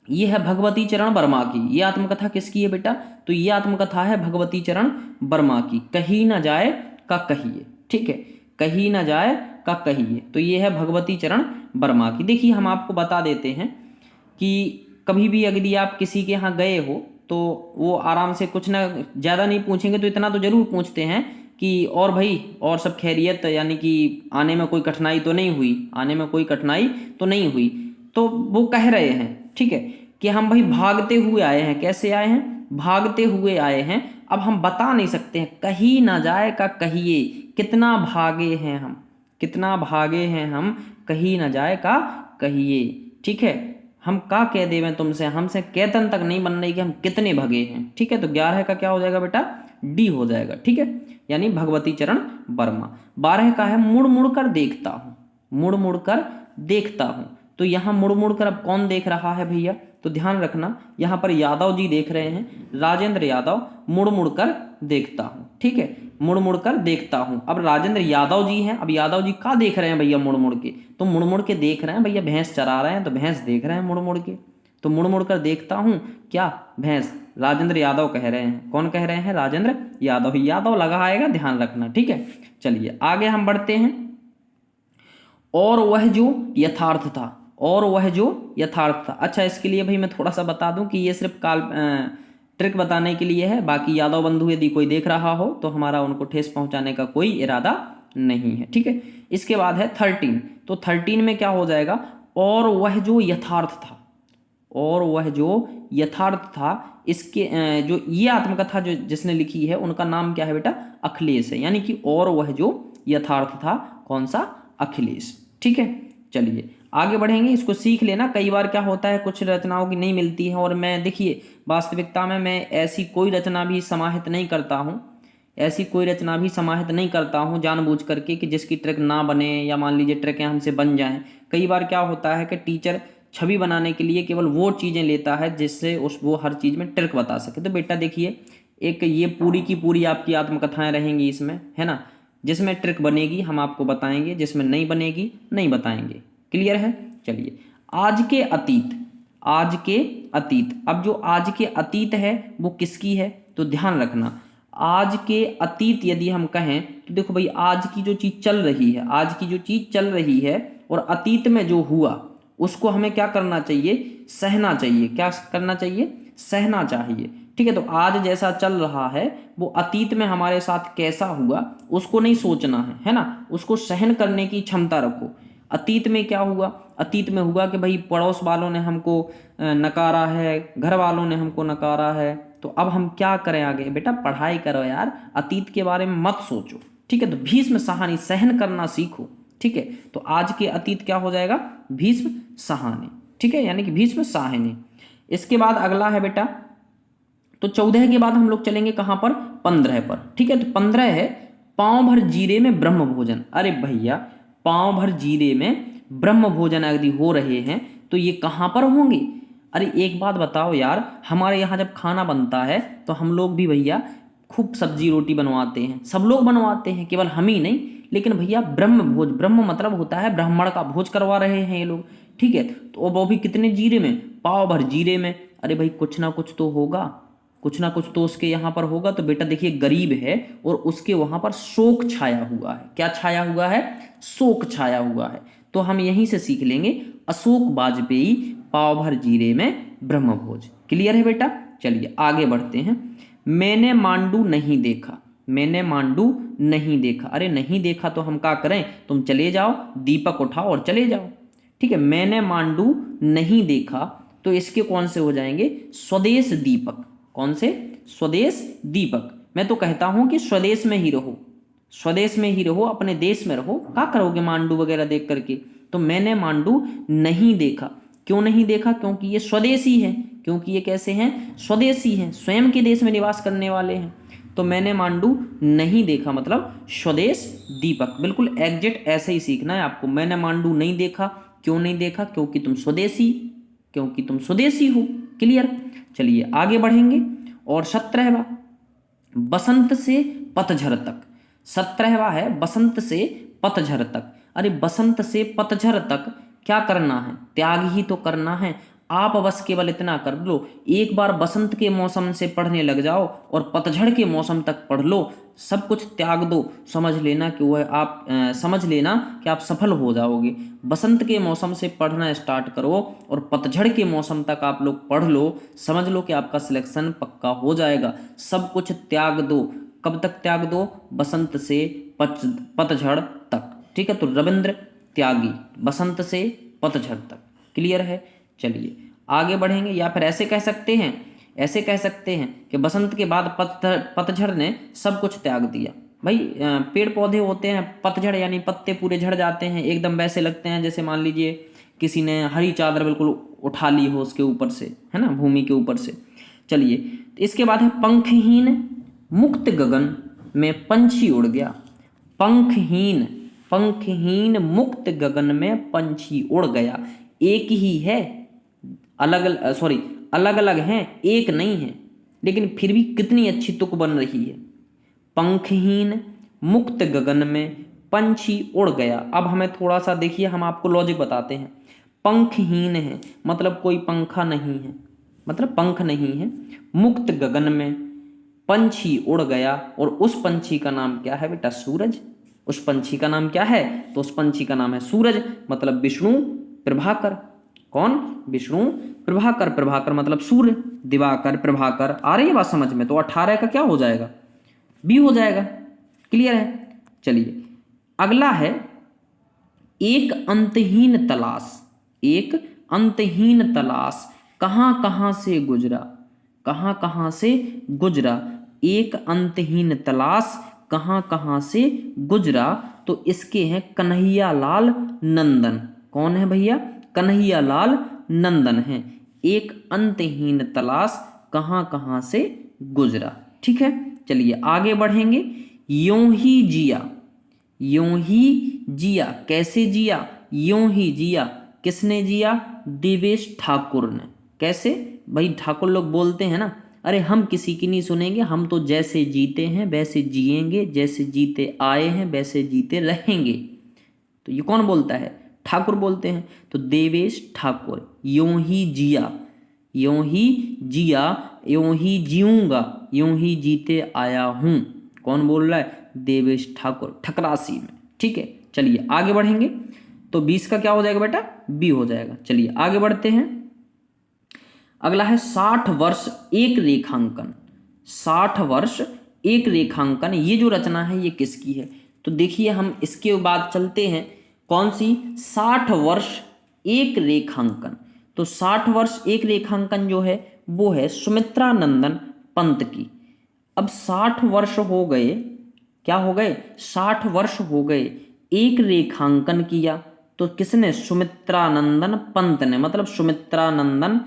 ये है भगवती चरण वर्मा की। ये आत्मकथा किसकी है बेटा? तो ये आत्मकथा है भगवती चरण वर्मा की, कहीं न जाए का कहिए। ठीक है, कहीं न जाए का कहिए, तो ये है भगवती चरण वर्मा की। देखिए हम आपको बता देते हैं कि कभी भी यदि आप किसी के यहाँ गए हो तो वो आराम से कुछ ना ज़्यादा नहीं पूछेंगे, तो इतना तो जरूर पूछते हैं कि और भाई और सब खैरियत, यानी कि आने में कोई कठिनाई तो नहीं हुई, आने में कोई कठिनाई तो नहीं हुई। तो वो कह रहे हैं, ठीक है, कि हम भाई भागते हुए आए हैं। कैसे आए हैं? भागते हुए आए हैं। अब हम बता नहीं सकते हैं, कहीं ना जाए का कहिए, कितना भागे हैं हम, कितना भागे हैं हम, कहीं ना जाए का कहिए। ठीक है, हम का कह देवें तुमसे, हमसे कहतन तक नहीं बन रही कि हम कितने भगे हैं। ठीक है, तो 11 का क्या हो जाएगा बेटा? डी हो जाएगा। ठीक है, यानी भगवती चरण वर्मा। 12 का है मुड़ मुड़ कर देखता हूँ, मुड़ मुड़ कर देखता हूँ। तो यहाँ मुड़ मुड़ कर अब कौन देख रहा है भैया? तो ध्यान रखना, यहाँ पर यादव जी देख रहे हैं, राजेंद्र यादव, मुड़ मुड़ कर देखता हूँ। ठीक है, मुड़ मुड़ कर देखता हूँ। अब राजेंद्र यादव जी हैं, अब यादव जी का देख रहे हैं भैया? मुड़ मुड़ के। तो मुड़ मुड़ के देख रहे हैं भैया, भैंस चरा रहे हैं तो भैंस देख रहे हैं मुड़ मुड़ के। तो मुड़ मुड़ कर देखता हूँ क्या? भैंस। राजेंद्र यादव कह रहे हैं। कौन कह रहे हैं? राजेंद्र यादव। यादव लगा आएगा, ध्यान रखना। ठीक है, चलिए आगे हम बढ़ते हैं। और वह जो यथार्थ था, और वह जो यथार्थ था। अच्छा, इसके लिए भाई मैं थोड़ा सा बता दूं कि ये सिर्फ ट्रिक बताने के लिए है, बाकी यादव बंधु यदि कोई देख रहा हो तो हमारा उनको ठेस पहुंचाने का कोई इरादा नहीं है। ठीक है, इसके बाद है 13। तो 13 में क्या हो जाएगा? और वह जो यथार्थ था, और वह जो यथार्थ था। इसके जो ये आत्मकथा जो जिसने लिखी है उनका नाम क्या है बेटा? अखिलेश है। यानी कि और वह जो यथार्थ था, कौन सा? अखिलेश। ठीक है, चलिए आगे बढ़ेंगे, इसको सीख लेना। कई बार क्या होता है, कुछ रचनाओं की नहीं मिलती है, और मैं देखिए वास्तविकता में मैं ऐसी कोई रचना भी समाहित नहीं करता हूँ, ऐसी कोई रचना भी समाहित नहीं करता हूँ जानबूझ करके कि जिसकी ट्रिक ना बने, या मान लीजिए ट्रिकें हमसे बन जाएं। कई बार क्या होता है कि टीचर छवि बनाने के लिए केवल वो चीज़ें लेता है जिससे वो हर चीज़ में ट्रिक बता सके। तो बेटा देखिए, एक ये पूरी की पूरी आपकी आत्मकथाएं रहेंगी इसमें, है ना, जिसमें ट्रिक बनेगी हम आपको बताएंगे, जिसमें नहीं बनेगी नहीं बताएंगे। क्लियर है? चलिए, आज के अतीत, आज के अतीत। अब जो आज के अतीत है वो किसकी है? तो ध्यान रखना, आज के अतीत यदि हम कहें तो देखो भाई, आज की जो चीज चल रही है, आज की जो चीज चल रही है और अतीत में जो हुआ उसको हमें क्या करना चाहिए? सहना चाहिए। क्या करना चाहिए? सहना चाहिए। ठीक है। तो आज जैसा चल रहा है वो अतीत में हमारे साथ कैसा हुआ उसको नहीं सोचना है ना, उसको सहन करने की क्षमता रखो। अतीत में क्या हुआ, अतीत में हुआ कि भाई पड़ोस वालों ने हमको नकारा है, घर वालों ने हमको नकारा है, तो अब हम क्या करें आगे। बेटा पढ़ाई करो यार, अतीत के बारे में मत सोचो, ठीक है। तो भीष्म सहानी सहन करना सीखो, ठीक है। तो आज के अतीत क्या हो जाएगा, भीष्म सहानी, ठीक है, यानी कि भीष्म सहानी। इसके बाद अगला है बेटा, तो 14 के बाद हम लोग चलेंगे कहाँ पर, 15 पर, ठीक है। तो 15 है पांव भर जीरे में ब्रह्म भोजन। अरे भैया पांव भर जीरे में ब्रह्म भोजन यदि हो रहे हैं तो ये कहाँ पर होंगे। अरे एक बात बताओ यार, हमारे यहाँ जब खाना बनता है तो हम लोग भी भैया खूब सब्जी रोटी बनवाते हैं, सब लोग बनवाते हैं, केवल हम ही नहीं। लेकिन भैया ब्रह्म भोज, ब्रह्म मतलब होता है ब्राह्मण का भोज करवा रहे हैं ये लोग, ठीक है। तो वो भी कितने जीरे में, पाव भर जीरे में। अरे भाई कुछ ना कुछ तो होगा, कुछ ना कुछ तो उसके यहाँ पर होगा। तो बेटा देखिए गरीब है और उसके वहाँ पर शोक छाया हुआ है। क्या छाया हुआ है, शोक छाया हुआ है। तो हम यहीं से सीख लेंगे अशोक वाजपेयी पाव भर जीरे में ब्रह्मभोज। क्लियर है बेटा, चलिए आगे बढ़ते हैं। मैंने मांडू नहीं देखा, मैंने मांडू नहीं देखा। अरे नहीं देखा तो हम क्या करें, तुम चले जाओ दीपक उठाओ और चले जाओ, ठीक है। मैंने मांडू नहीं देखा तो इसके कौन से हो जाएंगे, स्वदेश दीपक। कौन से, स्वदेश दीपक। मैं तो कहता हूं कि स्वदेश में ही रहो, स्वदेश में ही रहो, अपने देश में रहो, क्या करोगे मांडू वगैरह देख करके। तो मैंने मांडू नहीं देखा, क्यों नहीं देखा, क्योंकि ये स्वदेशी है, क्योंकि ये कैसे हैं, स्वदेशी हैं, स्वयं के देश में निवास करने वाले हैं। तो मैंने मांडू नहीं देखा मतलब स्वदेश दीपक। बिल्कुल एग्जैक्ट ऐसे ही सीखना है आपको। मैंने मांडू नहीं देखा, क्यों नहीं देखा, क्योंकि तुम स्वदेशी, क्योंकि तुम स्वदेशी हो। क्लियर, चलिए आगे बढ़ेंगे। और 17वां बसंत से पतझड़ तक, 17वां है बसंत से पतझड़ तक। अरे बसंत से पतझड़ तक क्या करना है, त्याग ही तो करना है। आप बस केवल इतना कर लो, एक बार बसंत के मौसम से पढ़ने लग जाओ और पतझड़ के मौसम तक पढ़ लो, सब कुछ त्याग दो, समझ लेना कि वह आप समझ लेना कि आप सफल हो जाओगे। बसंत के मौसम से पढ़ना स्टार्ट करो और पतझड़ के मौसम तक आप लोग पढ़ लो, समझ लो कि आपका सिलेक्शन पक्का हो जाएगा। सब कुछ त्याग दो, कब तक त्याग दो, बसंत से पतझड़ तक, ठीक है। तो रविंद्र त्यागी, बसंत से पतझड़ तक। क्लियर है, चलिए आगे बढ़ेंगे। या फिर ऐसे कह सकते हैं, ऐसे कह सकते हैं कि बसंत के बाद पतझड़ ने सब कुछ त्याग दिया। भाई पेड़ पौधे होते हैं, पतझड़ यानी पत्ते पूरे झड़ जाते हैं, एकदम वैसे लगते हैं जैसे मान लीजिए किसी ने हरी चादर बिल्कुल उठा ली हो उसके ऊपर से, है ना, भूमि के ऊपर से। चलिए तो इसके बाद है पंखहीन मुक्त गगन में पंछी उड़ गया। पंखहीन, पंखहीन मुक्त गगन में पंछी उड़ गया। एक ही है, अलग अलग हैं, एक नहीं है, लेकिन फिर भी कितनी अच्छी तुक बन रही है। पंखहीन मुक्त गगन में पंछी उड़ गया। अब हमें थोड़ा सा देखिए, हम आपको लॉजिक बताते हैं। पंखहीन है मतलब कोई पंखा नहीं है, मतलब पंख नहीं है। मुक्त गगन में पंछी उड़ गया, और उस पंछी का नाम क्या है बेटा, सूरज। उस पंछी का नाम क्या है, तो उस पंछी का नाम है सूरज, मतलब विष्णु प्रभाकर। कौन, विष्णु प्रभाकर। प्रभाकर मतलब सूर्य, दिवाकर प्रभाकर। आ रही है बात समझ में। तो 18 का क्या हो जाएगा, बी हो जाएगा। क्लियर है, चलिए अगला है एक अंतहीन तलाश। एक अंतहीन तलाश कहां कहां से गुजरा, कहां कहां से गुजरा। एक अंतहीन तलाश कहां कहां से गुजरा। तो इसके हैं कन्हैया लाल नंदन। कौन है भैया, कन्हैया लाल नंदन है। एक अंतहीन तलाश कहां कहां से गुजरा, ठीक है। चलिए आगे बढ़ेंगे। यूं ही जिया, यूं ही जिया, कैसे जिया, यूं ही जिया। किसने जिया, देवेश ठाकुर ने। कैसे, भाई ठाकुर लोग बोलते हैं ना, अरे हम किसी की नहीं सुनेंगे, हम तो जैसे जीते हैं वैसे जिएंगे, जैसे जीते आए हैं वैसे जीते रहेंगे। तो ये कौन बोलता है, ठाकुर बोलते हैं। तो देवेश ठाकुर, यूं ही जिया, यूं ही जिया, यूं ही जीऊंगा, यूं ही जीते आया हूं। कौन बोल रहा है, देवेश ठाकुर, ठकरासी में, ठीक है। चलिए आगे बढ़ेंगे। तो 20 का क्या हो जाएगा बेटा, बी हो जाएगा। चलिए आगे बढ़ते हैं। अगला है 60 वर्ष एक रेखांकन। 60 वर्ष एक रेखांकन, ये जो रचना है ये किसकी है? तो देखिए हम इसके बाद चलते हैं, कौन सी? 60 वर्ष एक रेखांकन। तो 60 वर्ष एक रेखांकन जो है वो है सुमित्रा नंदन पंत की। अब 60 वर्ष हो गए, क्या हो गए? 60 वर्ष हो गए, एक रेखांकन किया तो किसने? सुमित्रा नंदन पंत ने, मतलब सुमित्रा नंदन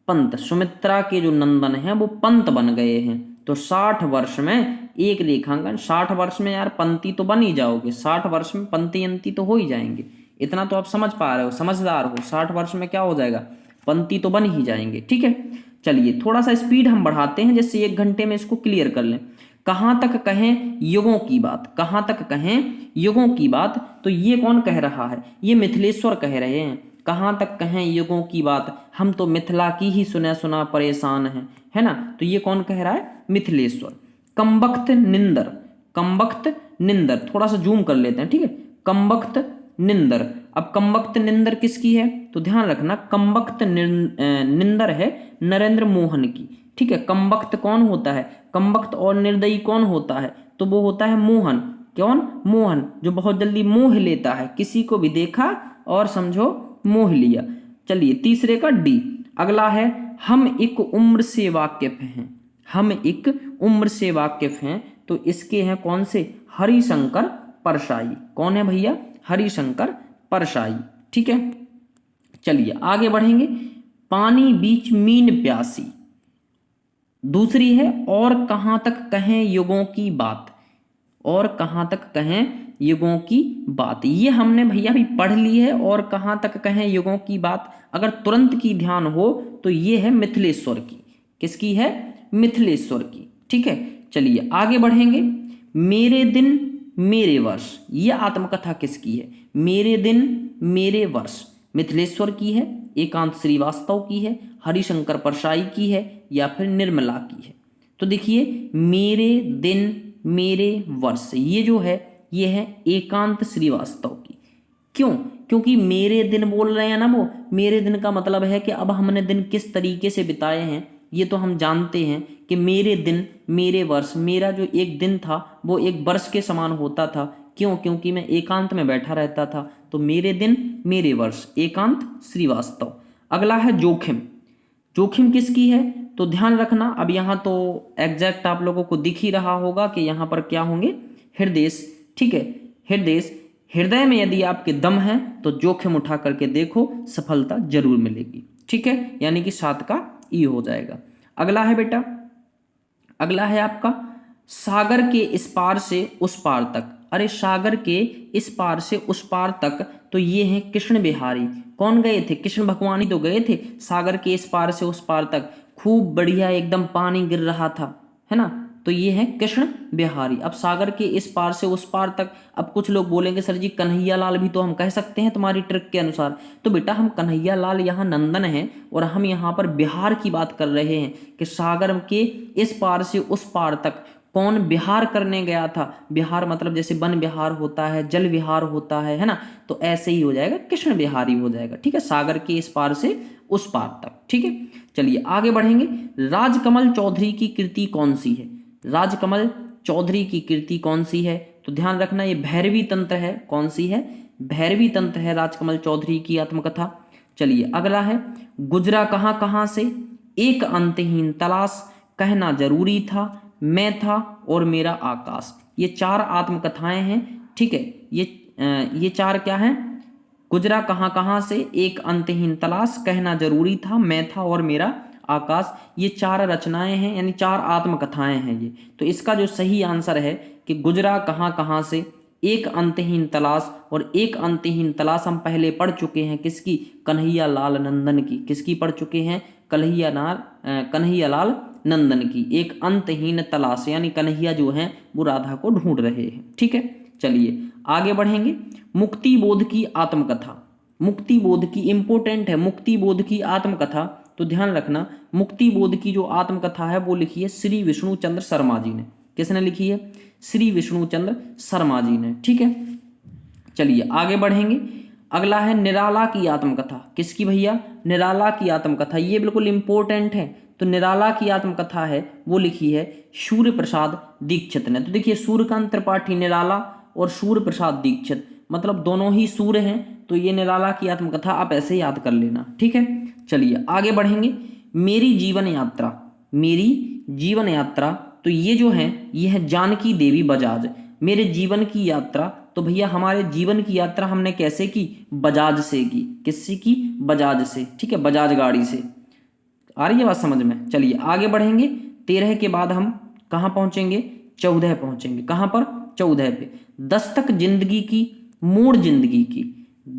पंत, सुमित्रा के जो नंदन हैं वो पंत बन गए हैं। तो 60 वर्ष में एक रेखांकन, 60 वर्ष में यार पंक्ति तो बन ही जाओगे, 60 वर्ष में पंक्ति अंति तो हो ही जाएंगे, इतना तो आप समझ पा रहे हो, समझदार हो। 60 वर्ष में क्या हो जाएगा? पंक्ति तो बन ही जाएंगे, ठीक है। चलिए थोड़ा सा स्पीड हम बढ़ाते हैं, जिससे 1 घंटे में इसको क्लियर कर लें। कहाँ तक कहें युगों की बात, कहाँ तक कहें युगों की बात, तो ये कौन कह रहा है? ये मिथिलेश्वर कह रहे हैं। कहाँ तक कहें युगों की बात, हम तो मिथिला की ही सुना सुना परेशान हैं, है ना। तो ये कौन कह रहा है? मिथिलेश्वर। कमबख्त निंदर, कमबख्त निंदर, थोड़ा सा जूम कर लेते हैं, ठीक है। कमबख्त निंदर, अब कमबख्त निंदर किसकी है? तो ध्यान रखना, कमबख्त निंदर है नरेंद्र मोहन की, ठीक है। कमबख्त कौन होता है? कमबख्त और निर्दयी कौन होता है? तो वो होता है मोहन। कौन? मोहन, जो बहुत जल्दी मोह लेता है, किसी को भी देखा और समझो मोह लिया। चलिए तीसरे का डी। अगला है हम एक उम्र से वाकिफ हैं, हम एक उम्र से वाकिफ हैं, तो इसके हैं कौन से? हरिशंकर परशाई। कौन है भैया? हरिशंकर परशाई, ठीक है। चलिए आगे बढ़ेंगे। पानी बीच मीन प्यासी, दूसरी है और कहाँ तक कहें युगों की बात, और कहाँ तक कहें युगों की बात, ये हमने भैया भी पढ़ ली है। और कहाँ तक कहें युगों की बात, अगर तुरंत की ध्यान हो तो ये है मिथिलेश्वर की। किसकी है? मिथिलेश्वर की, ठीक है। चलिए आगे बढ़ेंगे। मेरे दिन मेरे वर्ष, ये आत्मकथा किसकी है? मेरे दिन मेरे वर्ष मिथिलेश्वर की है, एकांत श्रीवास्तव की है, हरिशंकर परशाई की है, या फिर निर्मला की है? तो देखिए मेरे दिन मेरे वर्ष, ये जो है ये है एकांत श्रीवास्तव की। क्यों? क्योंकि मेरे दिन बोल रहे हैं ना वो, मेरे दिन का मतलब है कि अब हमने दिन किस तरीके से बिताए हैं ये तो हम जानते हैं कि मेरे दिन मेरे वर्ष, मेरा जो एक दिन था वो एक वर्ष के समान होता था। क्यों? क्योंकि मैं एकांत में बैठा रहता था। तो मेरे दिन मेरे वर्ष, एकांत श्रीवास्तव। अगला है जोखिम। जोखिम किसकी है? तो ध्यान रखना, अब यहाँ तो एग्जैक्ट आप लोगों को दिख ही रहा होगा कि यहाँ पर क्या होंगे? हृदय, ठीक है। हृदय, हृदय में यदि आपके दम है तो जोखिम उठा करके देखो, सफलता जरूर मिलेगी, ठीक है। यानी कि 7 का ई हो जाएगा। अगला है बेटा, अगला है आपका सागर के इस पार से उस पार तक। अरे सागर के इस पार से उस पार तक, तो ये हैं कृष्ण बिहारी। कौन गए थे? कृष्ण भगवान ही तो गए थे सागर के इस पार से उस पार तक। खूब बढ़िया एकदम पानी गिर रहा था, है ना। तो ये है कृष्ण बिहारी। अब सागर के इस पार से उस पार तक, अब कुछ लोग बोलेंगे सर जी कन्हैया लाल भी तो हम कह सकते हैं तुम्हारी ट्रिक के अनुसार। तो बेटा हम कन्हैया लाल यहाँ नंदन हैं और हम यहाँ पर बिहार की बात कर रहे हैं कि सागर के इस पार से उस पार तक कौन बिहार करने गया था। बिहार मतलब जैसे वन विहार होता है, जल विहार होता है ना। तो ऐसे ही हो जाएगा, कृष्ण बिहारी हो जाएगा, ठीक है। सागर के इस पार से उस पार तक, ठीक है। चलिए आगे बढ़ेंगे। राजकमल चौधरी की कृति कौन सी है? राजकमल चौधरी की कृति कौन सी है? तो ध्यान रखना ये भैरवी तंत्र है। कौन सी है? भैरवी तंत्र है राजकमल चौधरी की आत्मकथा। चलिए अगला है गुजरा कहाँ कहाँ से, एक अंतहीन तलाश, कहना जरूरी था, मैं था और मेरा आकाश। ये 4 आत्मकथाएं हैं, ठीक है। ये 4 क्या हैं? गुजरा कहाँ कहाँ से, एक अंतहीन तलाश, कहना जरूरी था, मैं था और मेरा आकाश। ये 4 रचनाएं हैं, यानी 4 आत्मकथाएं हैं ये। तो इसका जो सही आंसर है कि गुजरा कहाँ कहाँ से, एक अंतहीन तलाश, और एक अंतहीन तलाश हम पहले पढ़ चुके हैं किसकी? कन्हैया लाल नंदन की। किसकी पढ़ चुके हैं? कन्हैया लाल नंदन की। एक अंतहीन तलाश, यानी कन्हैया जो है वो राधा को ढूंढ रहे हैं, ठीक है। चलिए आगे बढ़ेंगे। मुक्ति बोध की आत्मकथा, मुक्ति बोध की इंपोर्टेंट है, मुक्ति बोध की आत्मकथा। तो ध्यान रखना, मुक्ति बोध की जो आत्मकथा है वो लिखी है श्री विष्णु चंद्र शर्मा जी ने। किसने लिखी है? श्री विष्णु चंद्र शर्मा जी ने, ठीक है। चलिए आगे बढ़ेंगे। अगला है निराला की आत्मकथा। किसकी भैया? निराला की आत्मकथा। ये बिल्कुल इंपॉर्टेंट है। तो निराला की आत्मकथा है वो लिखी है सूर्य प्रसाद दीक्षित ने। तो देखिए सूर्यकांत त्रिपाठी निराला और सूर्य प्रसाद दीक्षित, मतलब दोनों ही सूर्य हैं। तो ये निराला की आत्मकथा आप ऐसे याद कर लेना, ठीक है। चलिए आगे बढ़ेंगे। मेरी जीवन यात्रा, मेरी जीवन यात्रा, तो ये जो है ये है जानकी देवी बजाज। मेरे जीवन की यात्रा, तो भैया हमारे जीवन की यात्रा हमने कैसे की? बजाज से की। किससे की? बजाज से, ठीक है, बजाज गाड़ी से। आ रही है बात समझ में? चलिए आगे बढ़ेंगे। 13 के बाद हम कहाँ पहुंचेंगे? 14 पहुंचेंगे। कहाँ पर? 14 पे। दस्तक जिंदगी की, मोड़ जिंदगी की।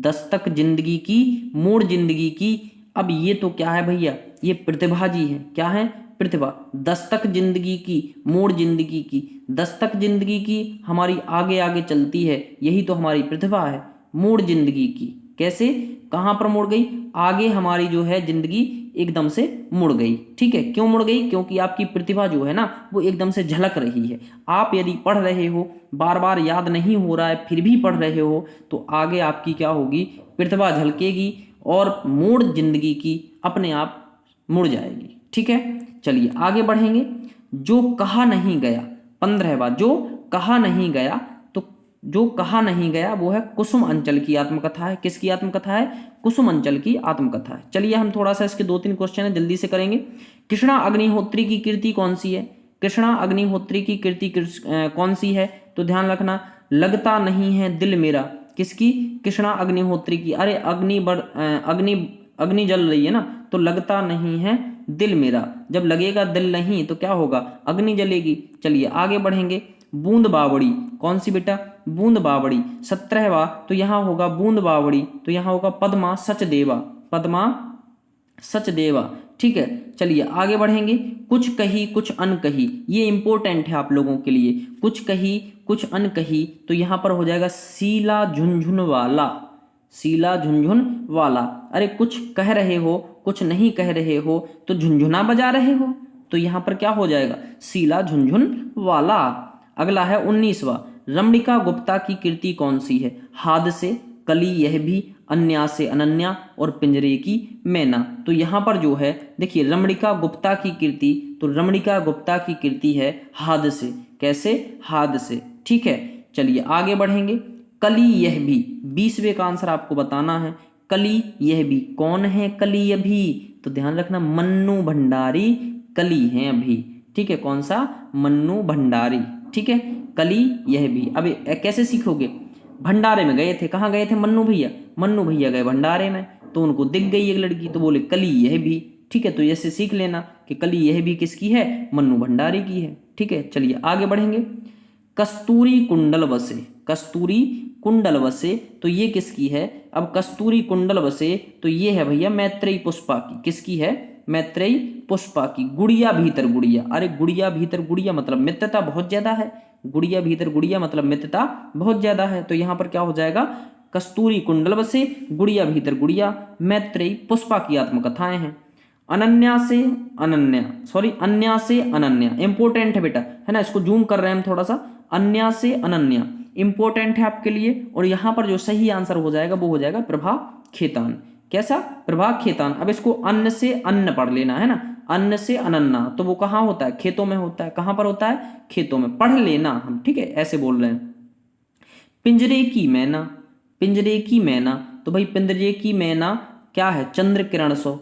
दस्तक जिंदगी की, मोड़ जिंदगी की। अब ये तो क्या है भैया? ये प्रतिभा जी है। क्या है? प्रतिभा। दस्तक जिंदगी की, मोड़ जिंदगी की। दस्तक जिंदगी की हमारी आगे आगे चलती है, यही तो हमारी प्रतिभा है। मोड़ जिंदगी की कैसे? कहाँ पर मुड़ गई? आगे हमारी जो है जिंदगी एकदम से मुड़ गई, ठीक है। क्यों मुड़ गई? क्योंकि आपकी प्रतिभा जो है ना वो एकदम से झलक रही है। आप यदि पढ़ रहे हो, बार बार याद नहीं हो रहा है, फिर भी पढ़ रहे हो, तो आगे आपकी क्या होगी? प्रतिभा झलकेगी और मोड़ जिंदगी की अपने आप मुड़ जाएगी, ठीक है। चलिए आगे बढ़ेंगे। जो कहा नहीं गया, 15 बार। जो कहा नहीं गया, तो जो कहा नहीं गया वो है कुसुम अंचल की आत्मकथा है। किसकी आत्मकथा है? कुसुम अंचल की आत्मकथा है। चलिए हम थोड़ा सा इसके 2-3 क्वेश्चन है जल्दी से करेंगे। कृष्णा अग्निहोत्री की कृति कौन सी है? कृष्णा अग्निहोत्री की कृति कौन सी है? तो ध्यान रखना, लगता नहीं है दिल मेरा। किसकी? कृष्णा अग्निहोत्री की। अरे अग्नि जल रही है ना, तो लगता नहीं है दिल मेरा। जब लगेगा दिल नहीं तो क्या होगा? अग्नि जलेगी। चलिए आगे बढ़ेंगे। बूंद बावड़ी कौन सी बेटा? बूंद बावड़ी। 17वां, तो यहाँ होगा बूंद बावड़ी, तो यहाँ होगा पद्मा सचदेवा। पद्मा सचदेवा, ठीक है। चलिए आगे बढ़ेंगे। कुछ कही कुछ अनकही, ये इंपॉर्टेंट है आप लोगों के लिए। कुछ कही कुछ अनकही, तो यहाँ पर हो जाएगा सीला झुनझुन वाला। सीला झुनझुन वाला। अरे कुछ कह रहे हो, कुछ नहीं कह रहे हो, तो झुनझुना बजा रहे हो, तो यहाँ पर क्या हो जाएगा? सीला झुनझुन वाला। अगला है 19वां। रमणिका गुप्ता की कृति कौन सी है? हाद से, कली यह भी, अन्या से अनन्या और पिंजरे की मैना। तो यहाँ पर जो है देखिए रमणिका गुप्ता की कृति, तो रमणिका गुप्ता की कृति है हाद से। कैसे? हाद से, ठीक है। चलिए आगे बढ़ेंगे। कली यह भी, 20वें का आंसर आपको बताना है। कली यह भी, कौन है कली यह भी? तो ध्यान रखना, मन्नू भंडारी कली हैं अभी, ठीक है। कौन सा? मन्नू भंडारी, ठीक है। कली यह भी। अब कैसे सीखोगे? भंडारे में गए थे, कहाँ गए थे मन्नू भैया? मन्नू भैया गए भंडारे में, तो उनको दिख गई एक लड़की, तो बोले कली यह भी, ठीक है। तो ऐसे सीख लेना कि कली यह भी किसकी है? मन्नू भंडारी की है, ठीक है। चलिए आगे बढ़ेंगे। कस्तूरी कुंडल बसे, कस्तूरी कुंडल बसे, तो ये किसकी है? अब कस्तूरी कुंडल बसे, तो ये है भैया मैत्रेयी पुष्पा की। किसकी है? मैत्रेयी पुष्पा की। गुड़िया भीतर गुड़िया, अरे गुड़िया भीतर गुड़िया मतलब मित्रता बहुत ज्यादा है। गुड़िया भीतर गुड़िया मतलब मित्रता बहुत ज्यादा है, तो यहाँ पर क्या हो जाएगा? कस्तूरी कुंडल बसे, गुड़िया भीतर गुड़िया, मैत्रेयी पुष्पा की आत्मकथाएं हैं। अनन्या से अनन्या, सॉरी अन्या से अनन्या, इंपॉर्टेंट है बेटा, है ना, इसको जूम कर रहे हैं हम थोड़ा सा। अन्या से अनन्या इंपॉर्टेंट है आपके लिए, और यहां पर जो सही आंसर हो जाएगा वो हो जाएगा प्रभा खेतान। कैसा? प्रभा खेतान। अब इसको अन्न से अन्न पढ़ लेना है ना, अन्न से अनन्ना, तो वो कहाँ होता है? खेतों में होता है। कहां पर होता है? खेतों में। पढ़ लेना हम, ठीक है, ऐसे बोल रहे हैं। पिंजरे की मैना, पिंजरे की मैना, तो भाई पिंजरे की मैना क्या है? चंद्र किरण सो।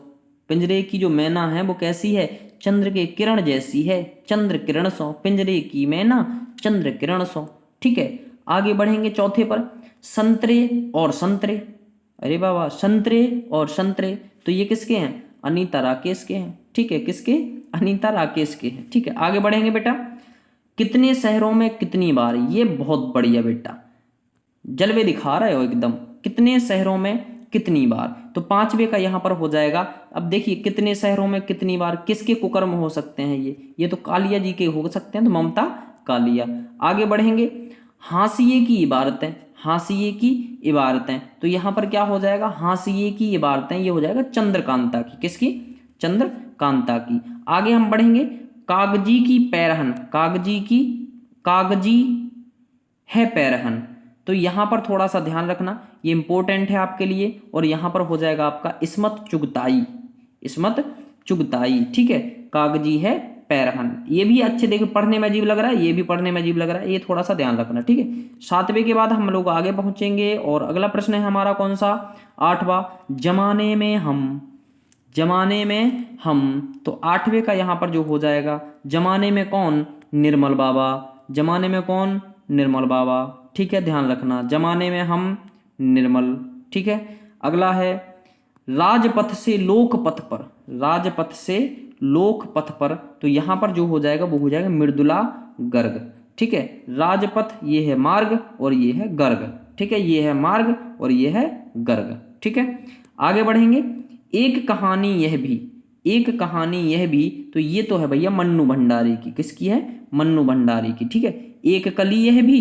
पिंजरे की जो मैना है वो कैसी है? चंद्र के किरण जैसी है। चंद्र किरण सो, पिंजरे की मैना चंद्र किरण सो, ठीक है। आगे बढ़ेंगे चौथे पर। संतरे और संतरे, अरे बाबा संतरे और संतरे, तो ये किसके हैं? अनीता राकेश के हैं, ठीक है। किसके? अनीता राकेश के हैं, ठीक है। आगे बढ़ेंगे बेटा। कितने शहरों में कितनी बार, ये बहुत बढ़िया बेटा, जलवे दिखा रहे हो एकदम। कितने शहरों में कितनी बार, तो 5वें का यहां पर हो जाएगा। अब देखिए कितने शहरों में कितनी बार, किसके कुकर्म हो सकते हैं? ये तो कालिया जी के हो सकते हैं, तो ममता कालिया। आगे बढ़ेंगे। हाशिए की इबारतें, हाशिए की इबारतें, तो यहां पर क्या हो जाएगा? हाशिए की इबारतें, ये हो जाएगा चंद्रकांता की। किसकी? चंद्रकांता की। आगे हम बढ़ेंगे। कागजी की पैरहन, कागजी की, कागजी है पैरहन, तो यहाँ पर थोड़ा सा ध्यान रखना, ये इंपॉर्टेंट है आपके लिए। और यहाँ पर हो जाएगा आपका इस्मत चुगताई, इस्मत चुगताई, ठीक है। कागजी है पैरहन, ये भी अच्छे देखो पढ़ने में अजीब लग रहा है, ये भी पढ़ने में अजीब लग रहा है, ये थोड़ा सा ध्यान रखना, ठीक है। 7वें के बाद हम लोग आगे पहुंचेंगे और अगला प्रश्न है हमारा कौन सा, 8वां, जमाने में हम, जमाने में हम। तो 8वें का यहाँ पर जो हो जाएगा, जमाने में कौन, निर्मल बाबा, जमाने में कौन, निर्मल बाबा, ठीक है, ध्यान रखना, जमाने में हम, निर्मल, ठीक है। अगला है राजपथ से लोकपथ पर, राजपथ से लोकपथ पर, तो यहां पर जो हो जाएगा वो हो जाएगा मृदुला गर्ग, ठीक है। राजपथ ये है मार्ग और ये है गर्ग, ठीक है, ये है मार्ग और ये है गर्ग, ठीक है। आगे बढ़ेंगे, एक कहानी यह भी, एक कहानी यह भी, तो ये तो है भैया मन्नू भंडारी की, किसकी है, मन्नू भंडारी की, ठीक है। एक कली यह भी,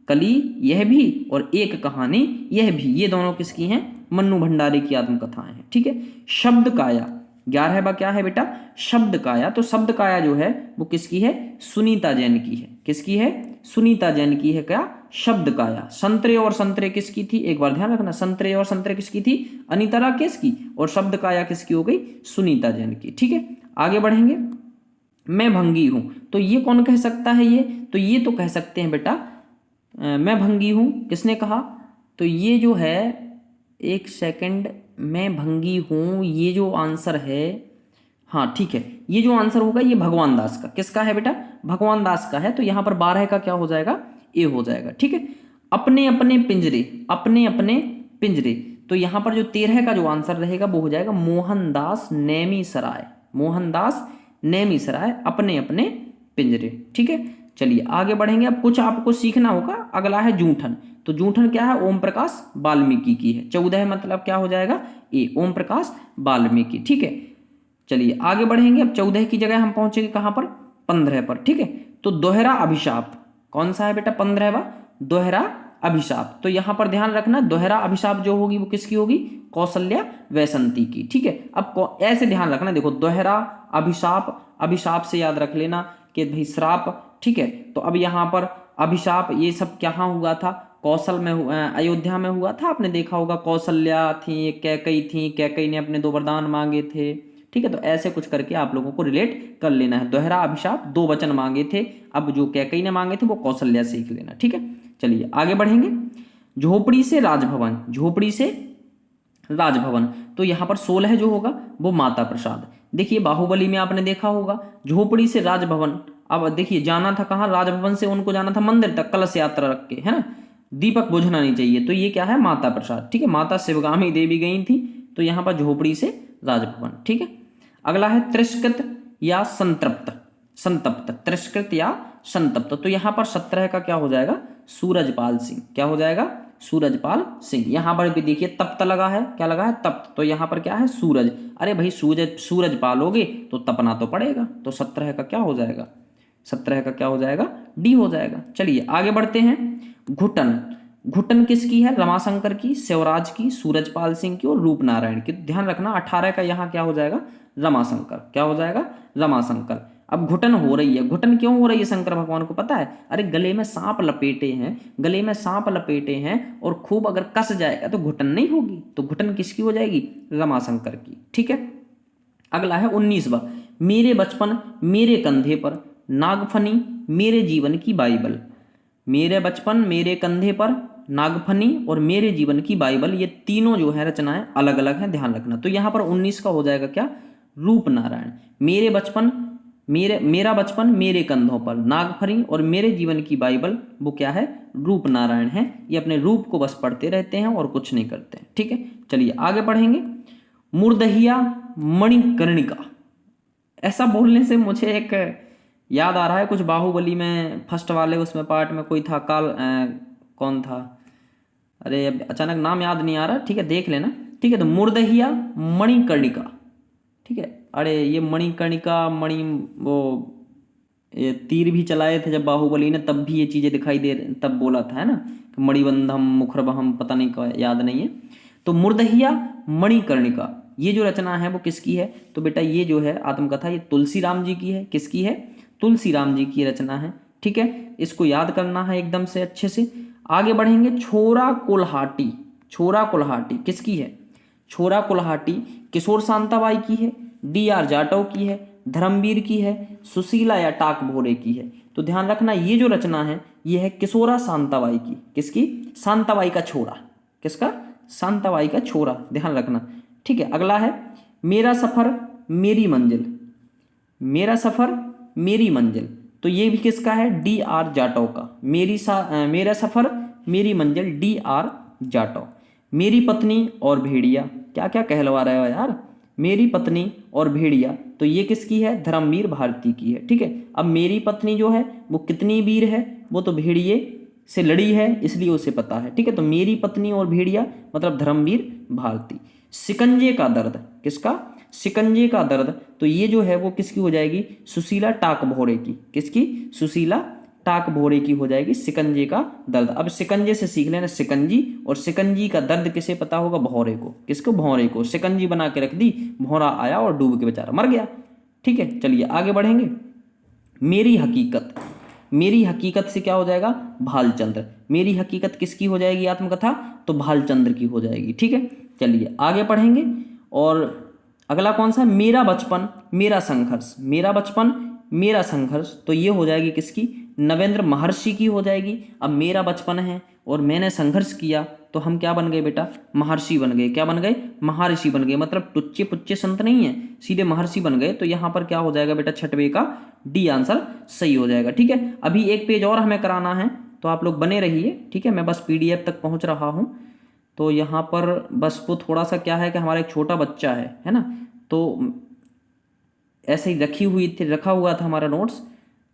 कली यह भी, और एक कहानी यह भी, ये दोनों किसकी हैं, मन्नू भंडारी की आत्मकथाएं हैं, ठीक है। शब्द काया, 11वां क्या है बेटा, शब्द काया। तो शब्द काया जो है वो किसकी है, सुनीता जैन की है, किसकी है, सुनीता जैन की है क्या, शब्द काया। संतरे और संतरे किसकी थी, एक बार ध्यान रखना, संतरे और संतरे किसकी थी, अनीता राकेश की, और शब्द काया किसकी हो गई, सुनीता जैन की, ठीक है। आगे बढ़ेंगे, मैं भंगी हूं, तो ये कौन कह सकता है, ये तो कह सकते हैं बेटा मैं भंगी हूं, किसने कहा, तो ये जो है, एक सेकंड, मैं भंगी हूं, ये जो आंसर है, हाँ ठीक है, ये जो आंसर होगा ये भगवान दास का, किसका है बेटा, भगवान दास का है। तो यहां पर 12 का क्या हो जाएगा, ए हो जाएगा, ठीक है। अपने अपने पिंजरे, अपने अपने पिंजरे, तो यहां पर जो 13 का जो आंसर रहेगा वो हो जाएगा मोहनदास नेमी सराय, मोहनदास नेमी सराय, अपने अपने पिंजरे, ठीक है। चलिए आगे बढ़ेंगे, अब कुछ आपको सीखना होगा। अगला है जूठन, तो जूठन क्या है, ओम प्रकाश वाल्मीकि की है। 14 मतलब क्या हो जाएगा, ए, ओम प्रकाश वाल्मीकि, ठीक है। चलिए आगे बढ़ेंगे, अब 14 की जगह हम पहुंचेंगे कहां पर, 15 पर, ठीक है। तो दोहरा अभिशाप, कौन सा है बेटा, 15वां, दोहरा अभिशाप। तो यहां पर ध्यान रखना, दोहरा अभिशाप जो होगी वो किसकी होगी, कौशल्या वैसंती की, ठीक है। अब ऐसे ध्यान रखना, देखो दोहरा अभिशाप, अभिशाप से याद रख लेना कि भाई श्राप, ठीक है। तो अब यहाँ पर अभिशाप ये सब कहाँ हुआ था, कौशल में, अयोध्या में हुआ था, आपने देखा होगा, कौशल्या थी, कैकई थी, कैकई ने अपने 2 वरदान मांगे थे, ठीक है। तो ऐसे कुछ करके आप लोगों को रिलेट कर लेना है। दोहरा अभिशाप, 2 वचन मांगे थे, अब जो कैकई ने मांगे थे वो कौशल्या सीख लेना, ठीक है। चलिए आगे बढ़ेंगे, झोपड़ी से राजभवन, झोपड़ी से राजभवन, तो यहाँ पर 16 जो होगा वो माता प्रसाद। देखिए बाहुबली में आपने देखा होगा, झोपड़ी से राजभवन, अब देखिए जाना था कहाँ, राजभवन से उनको जाना था मंदिर तक, कलश यात्रा रख के, है ना, दीपक बुझना नहीं चाहिए, तो ये क्या है, माता प्रसाद, ठीक है। माता शिवगामी देवी गई थी, तो यहाँ पर झोपड़ी से राजभवन, ठीक है। अगला है तिरस्कृत या संतृप्त, संतप्त, तिरस्कृत या संतप्त, तो यहाँ पर 17 का क्या हो जाएगा, सूरजपाल सिंह, क्या हो जाएगा, सूरजपाल सिंह। यहां पर भी देखिए तप्त लगा है, क्या लगा है, तप्त, तो यहां पर क्या है, सूरज, अरे भाई सूरज पालोगे तो तपना तो पड़ेगा, तो 17 का क्या हो जाएगा, 17 का क्या हो जाएगा, डी हो जाएगा। चलिए आगे बढ़ते हैं, घुटन, घुटन किसकी है, रमाशंकर की, शिवराज की, सूरजपाल सिंह की और रूपनारायण की। ध्यान रखना 18 का यहाँ क्या हो जाएगा, रमाशंकर, क्या हो जाएगा, रमाशंकर। अब घुटन हो रही है, घुटन क्यों हो रही है शंकर भगवान को पता है, अरे गले में सांप लपेटे हैं, गले में सांप लपेटे हैं और खूब अगर कस जाएगा तो घुटन नहीं होगी, तो घुटन किसकी हो जाएगी, रमाशंकर की, ठीक है। अगला है 19वां, मेरे बचपन मेरे कंधे पर, नागफनी मेरे जीवन की बाइबल, मेरे बचपन मेरे कंधे पर, नागफनी और मेरे जीवन की बाइबल, ये तीनों जो है रचनाएं अलग अलग हैं, ध्यान रखना। तो यहाँ पर 19 का हो जाएगा क्या, रूपनारायण। मेरे बचपन, मेरा बचपन मेरे कंधों पर, नागफनी और मेरे जीवन की बाइबल, वो क्या है, रूपनारायण है। ये अपने रूप को बस पढ़ते रहते हैं और कुछ नहीं करते हैं, ठीक है। चलिए आगे बढ़ेंगे, मुर्दहिया मणिकर्णिका, ऐसा बोलने से मुझे एक याद आ रहा है, कुछ बाहुबली में फर्स्ट वाले उसमें पार्ट में कोई था, कौन था, अरे अब अचानक नाम याद नहीं आ रहा, ठीक है, देख लेना, ठीक है। तो मुर्दहिया मणिकर्णिका, ठीक है। अरे ये मणिकर्णिका, वो ये तीर भी चलाए थे जब बाहुबली ने, तब भी ये चीजें दिखाई दे, तब बोला था, है ना, मणिबंधम मुखरबहम, पता नहीं, याद नहीं है। तो मुर्दहिया मणिकर्णिका, ये जो रचना है वो किसकी है, तो बेटा ये जो है आत्मकथा, ये तुलसीराम जी की है, किसकी है, तुलसीराम जी की रचना है, ठीक है। इसको याद करना है एकदम से अच्छे से। आगे बढ़ेंगे, छोरा कुल्हाटी। छोरा कुल्हाटी किसकी है? छोरा कुल्हाटी किशोर शांताबाई की है, D.R. जाटव की है, धर्मवीर की है, सुशीला या टाक भोरे की है। तो ध्यान रखना ये जो रचना है ये है किशोरा शांताबाई की। किसकी? शांताबाई का छोरा। किसका? शांताबाई का छोरा, ध्यान रखना। ठीक है, अगला है मेरा सफर मेरी मंजिल। मेरा सफर मेरी मंजिल, तो ये भी किसका है? D.R. जाटव का। मेरा सफर मेरी मंजिल, D.R. जाटव। मेरी पत्नी और भेड़िया, क्या क्या कहलवा रहे हो यार। मेरी पत्नी और भेड़िया, तो ये किसकी है? धर्मवीर भारती की है। ठीक है, अब मेरी पत्नी जो है वो कितनी वीर है? वो तो भेड़िए से लड़ी है, इसलिए उसे पता है। ठीक है, तो मेरी पत्नी और भेड़िया मतलब धर्मवीर भारती। शिकंजे का दर्द, किसका? शिकंजे का दर्द, तो ये जो है वो किसकी हो जाएगी? सुशीला टाक भोरे की। किसकी? सुशीला टाक भोरे की हो जाएगी शिकंजे का दर्द। अब शिकंजे से सीख लेना शिकंजी, और शिकंजी का दर्द किसे पता होगा? भौरे को। किसको? भौरे को। शिकंजी बना के रख दी, भौरा आया और डूब के बेचारा मर गया। ठीक है, चलिए आगे बढ़ेंगे। मेरी हकीकत। मेरी हकीकत से क्या हो जाएगा? भालचंद्र। मेरी हकीकत किसकी हो जाएगी आत्मकथा? तो भालचंद्र की हो जाएगी। ठीक है, चलिए आगे पढ़ेंगे। और अगला कौन सा? मेरा बचपन मेरा संघर्ष। मेरा बचपन मेरा संघर्ष, तो ये हो जाएगी किसकी? नवेंद्र महर्षि की हो जाएगी। अब मेरा बचपन है और मैंने संघर्ष किया, तो हम क्या बन गए बेटा? महर्षि बन गए। क्या बन गए? महर्षि बन गए, मतलब टुच्चे पुच्चे संत नहीं है, सीधे महर्षि बन गए। तो यहाँ पर क्या हो जाएगा बेटा? छठवें का D आंसर सही हो जाएगा। ठीक है, अभी एक पेज और हमें कराना है, तो आप लोग बने रहिए। ठीक है, मैं बस PDF तक पहुँच रहा हूँ। तो यहाँ पर बस वो थोड़ा सा क्या है कि हमारा एक छोटा बच्चा है ना, तो ऐसे ही रखा हुआ था हमारा नोट्स,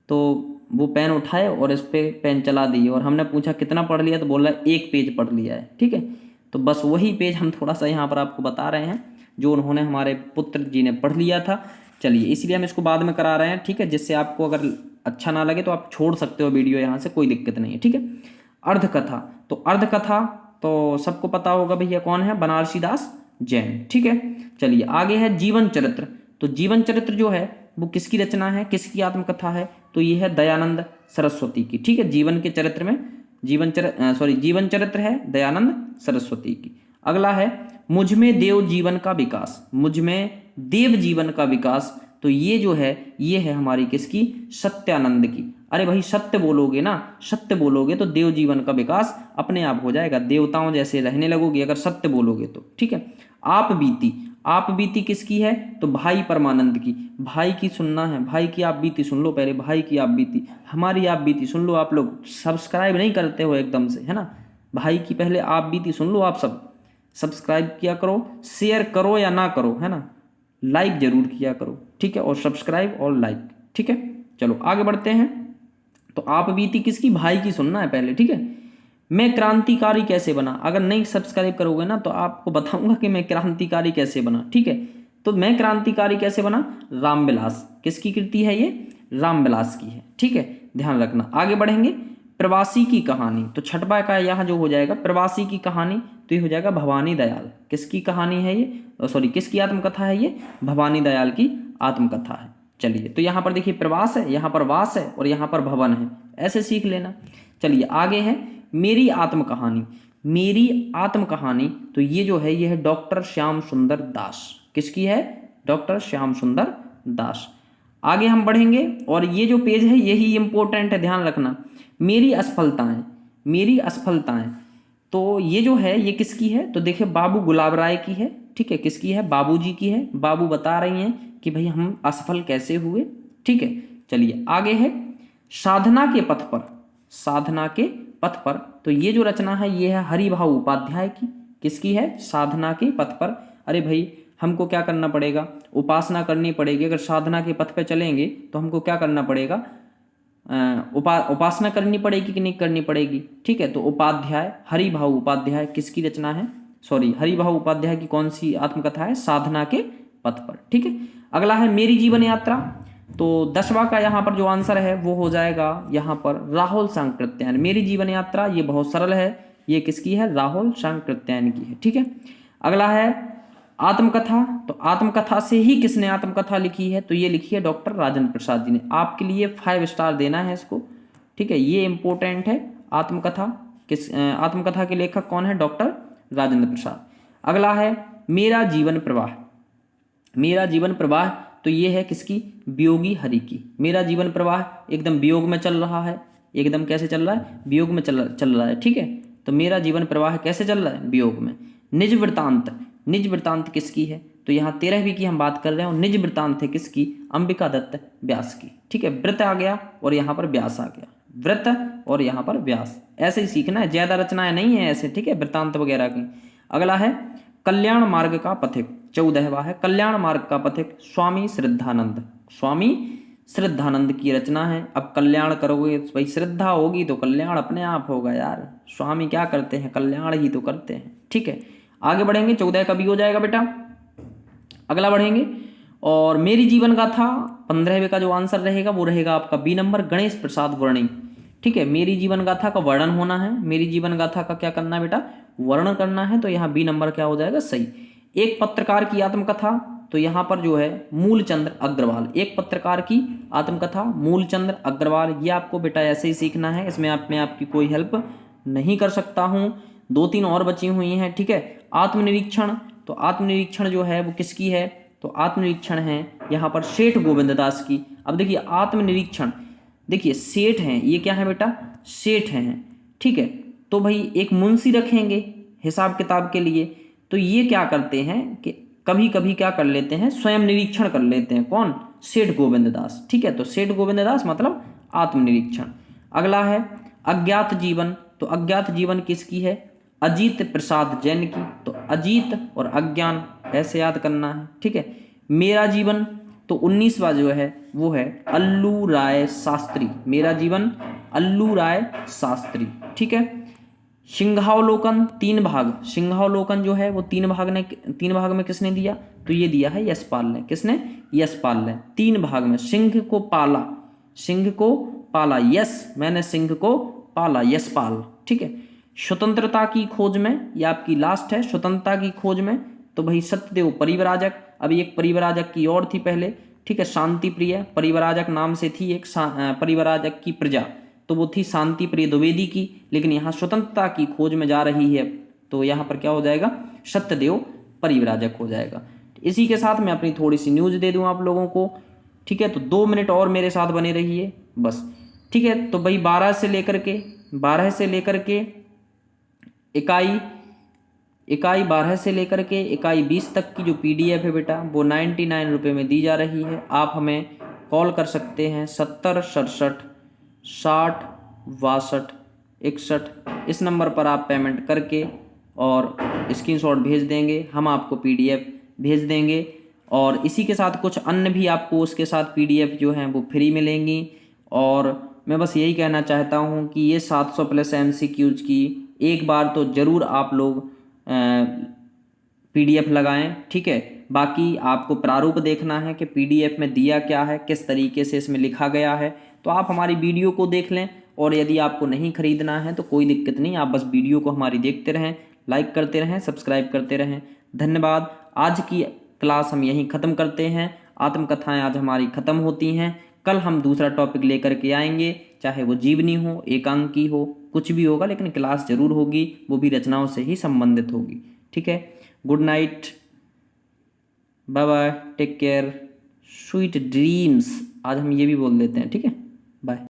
तो वो पेन उठाए और इस पे पेन चला दिए, और हमने पूछा कितना पढ़ लिया, तो बोल रहा है 1 पेज पढ़ लिया है। ठीक है, तो बस वही पेज हम थोड़ा सा यहाँ पर आपको बता रहे हैं जो उन्होंने, हमारे पुत्र जी ने पढ़ लिया था। चलिए, इसलिए हम इसको बाद में करा रहे हैं। ठीक है, जिससे आपको अगर अच्छा ना लगे तो आप छोड़ सकते हो वीडियो यहाँ से, कोई दिक्कत नहीं है। ठीक है, अर्धकथा। तो अर्धकथा तो सबको पता होगा भैया कौन है? बनारसी दास जैन। ठीक है, चलिए आगे है जीवन चरित्र। तो जीवन चरित्र जो है वो किसकी रचना है? किसकी आत्मकथा है? तो ये है दयानंद सरस्वती की। ठीक है, जीवन के चरित्र में जीवन चरित्र है दयानंद सरस्वती की। अगला है मुझ में देव जीवन का विकास। मुझ में देव जीवन का विकास, तो ये जो है ये है हमारी किसकी? सत्यानंद की। अरे भाई सत्य बोलोगे ना, सत्य बोलोगे तो देव जीवन का विकास अपने आप हो जाएगा, देवताओं जैसे रहने लगोगे अगर सत्य बोलोगे तो। ठीक है, आप बीती। आप बीती किसकी है? तो भाई परमानंद की। भाई की सुनना है, भाई की आप बीती सुन लो पहले। भाई की आप बीती, हमारी आप बीती सुन लो। आप लोग सब्सक्राइब नहीं करते हो एकदम से, है ना। भाई की पहले आप बीती सुन लो। आप सब सब्सक्राइब किया करो, शेयर करो या ना करो, है ना, लाइक जरूर किया करो। ठीक है, और सब्सक्राइब और लाइक। ठीक है, चलो आगे बढ़ते हैं। तो आप बीती किसकी? भाई की सुनना है पहले। ठीक है, मैं क्रांतिकारी कैसे बना। अगर नहीं सब्सक्राइब करोगे ना तो आपको बताऊंगा कि मैं क्रांतिकारी कैसे बना। ठीक है, तो मैं क्रांतिकारी कैसे बना? रामविलास। किसकी कृति है ये? रामविलास की है। ठीक है, ध्यान रखना। आगे बढ़ेंगे। प्रवासी की कहानी, तो छठवा का यहाँ जो हो जाएगा प्रवासी की कहानी, तो ये हो जाएगा भवानी दयाल। किसकी कहानी है ये? सॉरी, किसकी आत्मकथा है ये? भवानी दयाल की आत्मकथा है। चलिए, तो यहाँ पर देखिए प्रवास है, यहाँ पर वास है और यहाँ पर भवन है, ऐसे सीख लेना। चलिए आगे है मेरी आत्मकहानी। मेरी आत्मकहानी, तो ये जो है ये है डॉक्टर श्याम सुंदर दास। किसकी है? डॉक्टर श्याम सुंदर दास। आगे हम बढ़ेंगे और ये जो पेज है यही इंपॉर्टेंट है, ध्यान रखना। मेरी असफलताएं। मेरी असफलताएं, तो ये जो है ये किसकी है? तो देखिए बाबू गुलाब राय की है। ठीक है, किसकी है? बाबूजी की है। बाबू बता रही हैं कि भाई हम असफल कैसे हुए। ठीक है, चलिए आगे है साधना के पथ पर। साधना के पथ पर, तो ये जो रचना है ये है हरिभाऊ उपाध्याय की। किसकी है? साधना के पथ पर। अरे भाई हमको क्या करना पड़ेगा? उपासना करनी पड़ेगी। अगर साधना के पथ पे चलेंगे तो हमको क्या करना पड़ेगा? उपासना करनी पड़ेगी कि नहीं करनी पड़ेगी? ठीक है, तो उपाध्याय, हरिभाऊ उपाध्याय किसकी रचना है? सॉरी, हरिभाऊ उपाध्याय की कौन सी आत्मकथा है? साधना के पथ पर। ठीक है, अगला है मेरी जीवन यात्रा। तो 10वां का यहाँ पर जो आंसर है वो हो जाएगा यहाँ पर राहुल सांकृत्यायन। मेरी जीवन यात्रा ये बहुत सरल है, ये किसकी है? राहुल सांकृत्यायन की है। ठीक है, अगला है आत्मकथा। तो आत्मकथा से ही किसने आत्मकथा लिखी है? तो ये लिखी है डॉक्टर राजेंद्र प्रसाद जी ने। आपके लिए 5 स्टार देना है इसको। ठीक है, ये इंपॉर्टेंट है आत्मकथा। आत्मकथा के लेखक कौन है? डॉक्टर राजेंद्र प्रसाद। अगला है मेरा जीवन प्रवाह। मेरा जीवन प्रवाह तो ये है किसकी? वियोगी हरि की। मेरा जीवन प्रवाह एकदम वियोग में चल रहा है, एकदम कैसे चल रहा है? वियोग में चल रहा है, ठीक है। तो मेरा जीवन प्रवाह कैसे चल रहा है? वियोग में। निज वृत्तांत, निज वृत्तांत किसकी है? तो यहाँ 13वीं की हम बात कर रहे हैं और निज वृत्तांत है किसकी? अंबिका दत्त व्यास की, ठीक है। व्रत आ गया और यहाँ पर व्यास आ गया, व्रत और यहाँ पर व्यास, ऐसे ही सीखना है, ज्यादा रचनाएं नहीं है ऐसे, ठीक है, वृत्तांत वगैरह की। अगला है कल्याण मार्ग का पथिक, 14वां है कल्याण मार्ग का पथिक, स्वामी श्रद्धानंद। स्वामी श्रद्धानंद की रचना है। अब कल्याण करोगे भाई, श्रद्धा होगी तो कल्याण अपने आप होगा यार। स्वामी क्या करते हैं? कल्याण ही तो करते हैं, ठीक है। आगे बढ़ेंगे, 14 का भी हो जाएगा बेटा। अगला बढ़ेंगे और मेरी जीवन गाथा 15वें का जो आंसर रहेगा वो रहेगा आपका बी नंबर, गणेश प्रसाद वर्णी, ठीक है। मेरी जीवन गाथा का वर्णन होना है, मेरी जीवन गाथा का क्या करना है बेटा? वर्णन करना है। तो यहाँ बी नंबर क्या हो जाएगा? सही। एक पत्रकार की आत्मकथा, तो यहाँ पर जो है मूलचंद्र अग्रवाल। एक पत्रकार की आत्मकथा मूलचंद्र अग्रवाल, ये आपको बेटा ऐसे ही सीखना है, इसमें आपकी कोई हेल्प नहीं कर सकता हूँ। 2-3 और बची हुई हैं, ठीक है। आत्मनिरीक्षण, तो आत्मनिरीक्षण जो है वो किसकी है? तो आत्मनिरीक्षण है यहाँ पर सेठ गोविंद दास की। अब देखिए आत्मनिरीक्षण, देखिए सेठ हैं, ये क्या है बेटा? सेठ हैं, ठीक है। तो भाई एक मुंशी रखेंगे हिसाब किताब के लिए, तो ये क्या करते हैं कि कभी कभी क्या कर लेते हैं? स्वयं निरीक्षण कर लेते हैं। कौन? सेठ गोविंद दास, ठीक है। तो सेठ गोविंद दास मतलब आत्मनिरीक्षण। अगला है अज्ञात जीवन, तो अज्ञात जीवन किसकी है? अजीत प्रसाद जैन की। तो अजीत और अज्ञान ऐसे याद करना है, ठीक है। मेरा जीवन, तो 19वां जो है वो है अल्लू राय शास्त्री। मेरा जीवन अल्लू राय शास्त्री, ठीक है। सिंहावलोकन 3 भाग, सिंहावलोकन जो है वो 3 भाग में किसने दिया? तो ये दिया है यशपाल ने। किसने? यशपाल ने। 3 भाग में। सिंह को पाला, सिंह को पाला, यस मैंने सिंह को पाला, यशपाल, ठीक है। स्वतंत्रता की खोज में, ये आपकी लास्ट है, स्वतंत्रता की खोज में, तो भाई सत्यदेव परिव्राजक। अभी एक परिव्राजक की और थी पहले, ठीक है, शांति प्रिय परिव्राजक नाम से थी एक परिव्राजक की प्रजा, तो वो थी शांति प्रिय द्विवेदी की। लेकिन यहाँ स्वतंत्रता की खोज में जा रही है, तो यहाँ पर क्या हो जाएगा? सत्यदेव परिव्राजक हो जाएगा। इसी के साथ मैं अपनी थोड़ी सी न्यूज दे दूं आप लोगों को, ठीक है। तो 2 मिनट और मेरे साथ बने रहिए बस, ठीक है। तो भाई 12 से लेकर के इकाई 12 से लेकर के इकाई 20 तक की जो PDF है बेटा वो 99 रुपये में दी जा रही है। आप हमें कॉल कर सकते हैं 70 67 60 62 61, इस नंबर पर आप पेमेंट करके और स्क्रीनशॉट भेज देंगे, हम आपको PDF भेज देंगे। और इसी के साथ कुछ अन्य भी आपको उसके साथ PDF जो हैं वो फ्री मिलेंगी। और मैं बस यही कहना चाहता हूँ कि ये 700 प्लस MCQs की एक बार तो ज़रूर आप लोग PDF लगाएं, ठीक है। बाकी आपको प्रारूप देखना है कि PDF में दिया क्या है, किस तरीके से इसमें लिखा गया है, तो आप हमारी वीडियो को देख लें। और यदि आपको नहीं खरीदना है तो कोई दिक्कत नहीं, आप बस वीडियो को हमारी देखते रहें, लाइक करते रहें, सब्सक्राइब करते रहें। धन्यवाद। आज की क्लास हम यहीं ख़त्म करते हैं। आत्मकथाएं आज हमारी ख़त्म होती हैं। कल हम दूसरा टॉपिक लेकर के आएंगे, चाहे वो जीवनी हो, एकांकी हो, कुछ भी होगा, लेकिन क्लास जरूर होगी, वो भी रचनाओं से ही संबंधित होगी, ठीक है। Good night, bye bye, take care, sweet dreams, आज हम ये भी बोल देते हैं, ठीक है। बाय।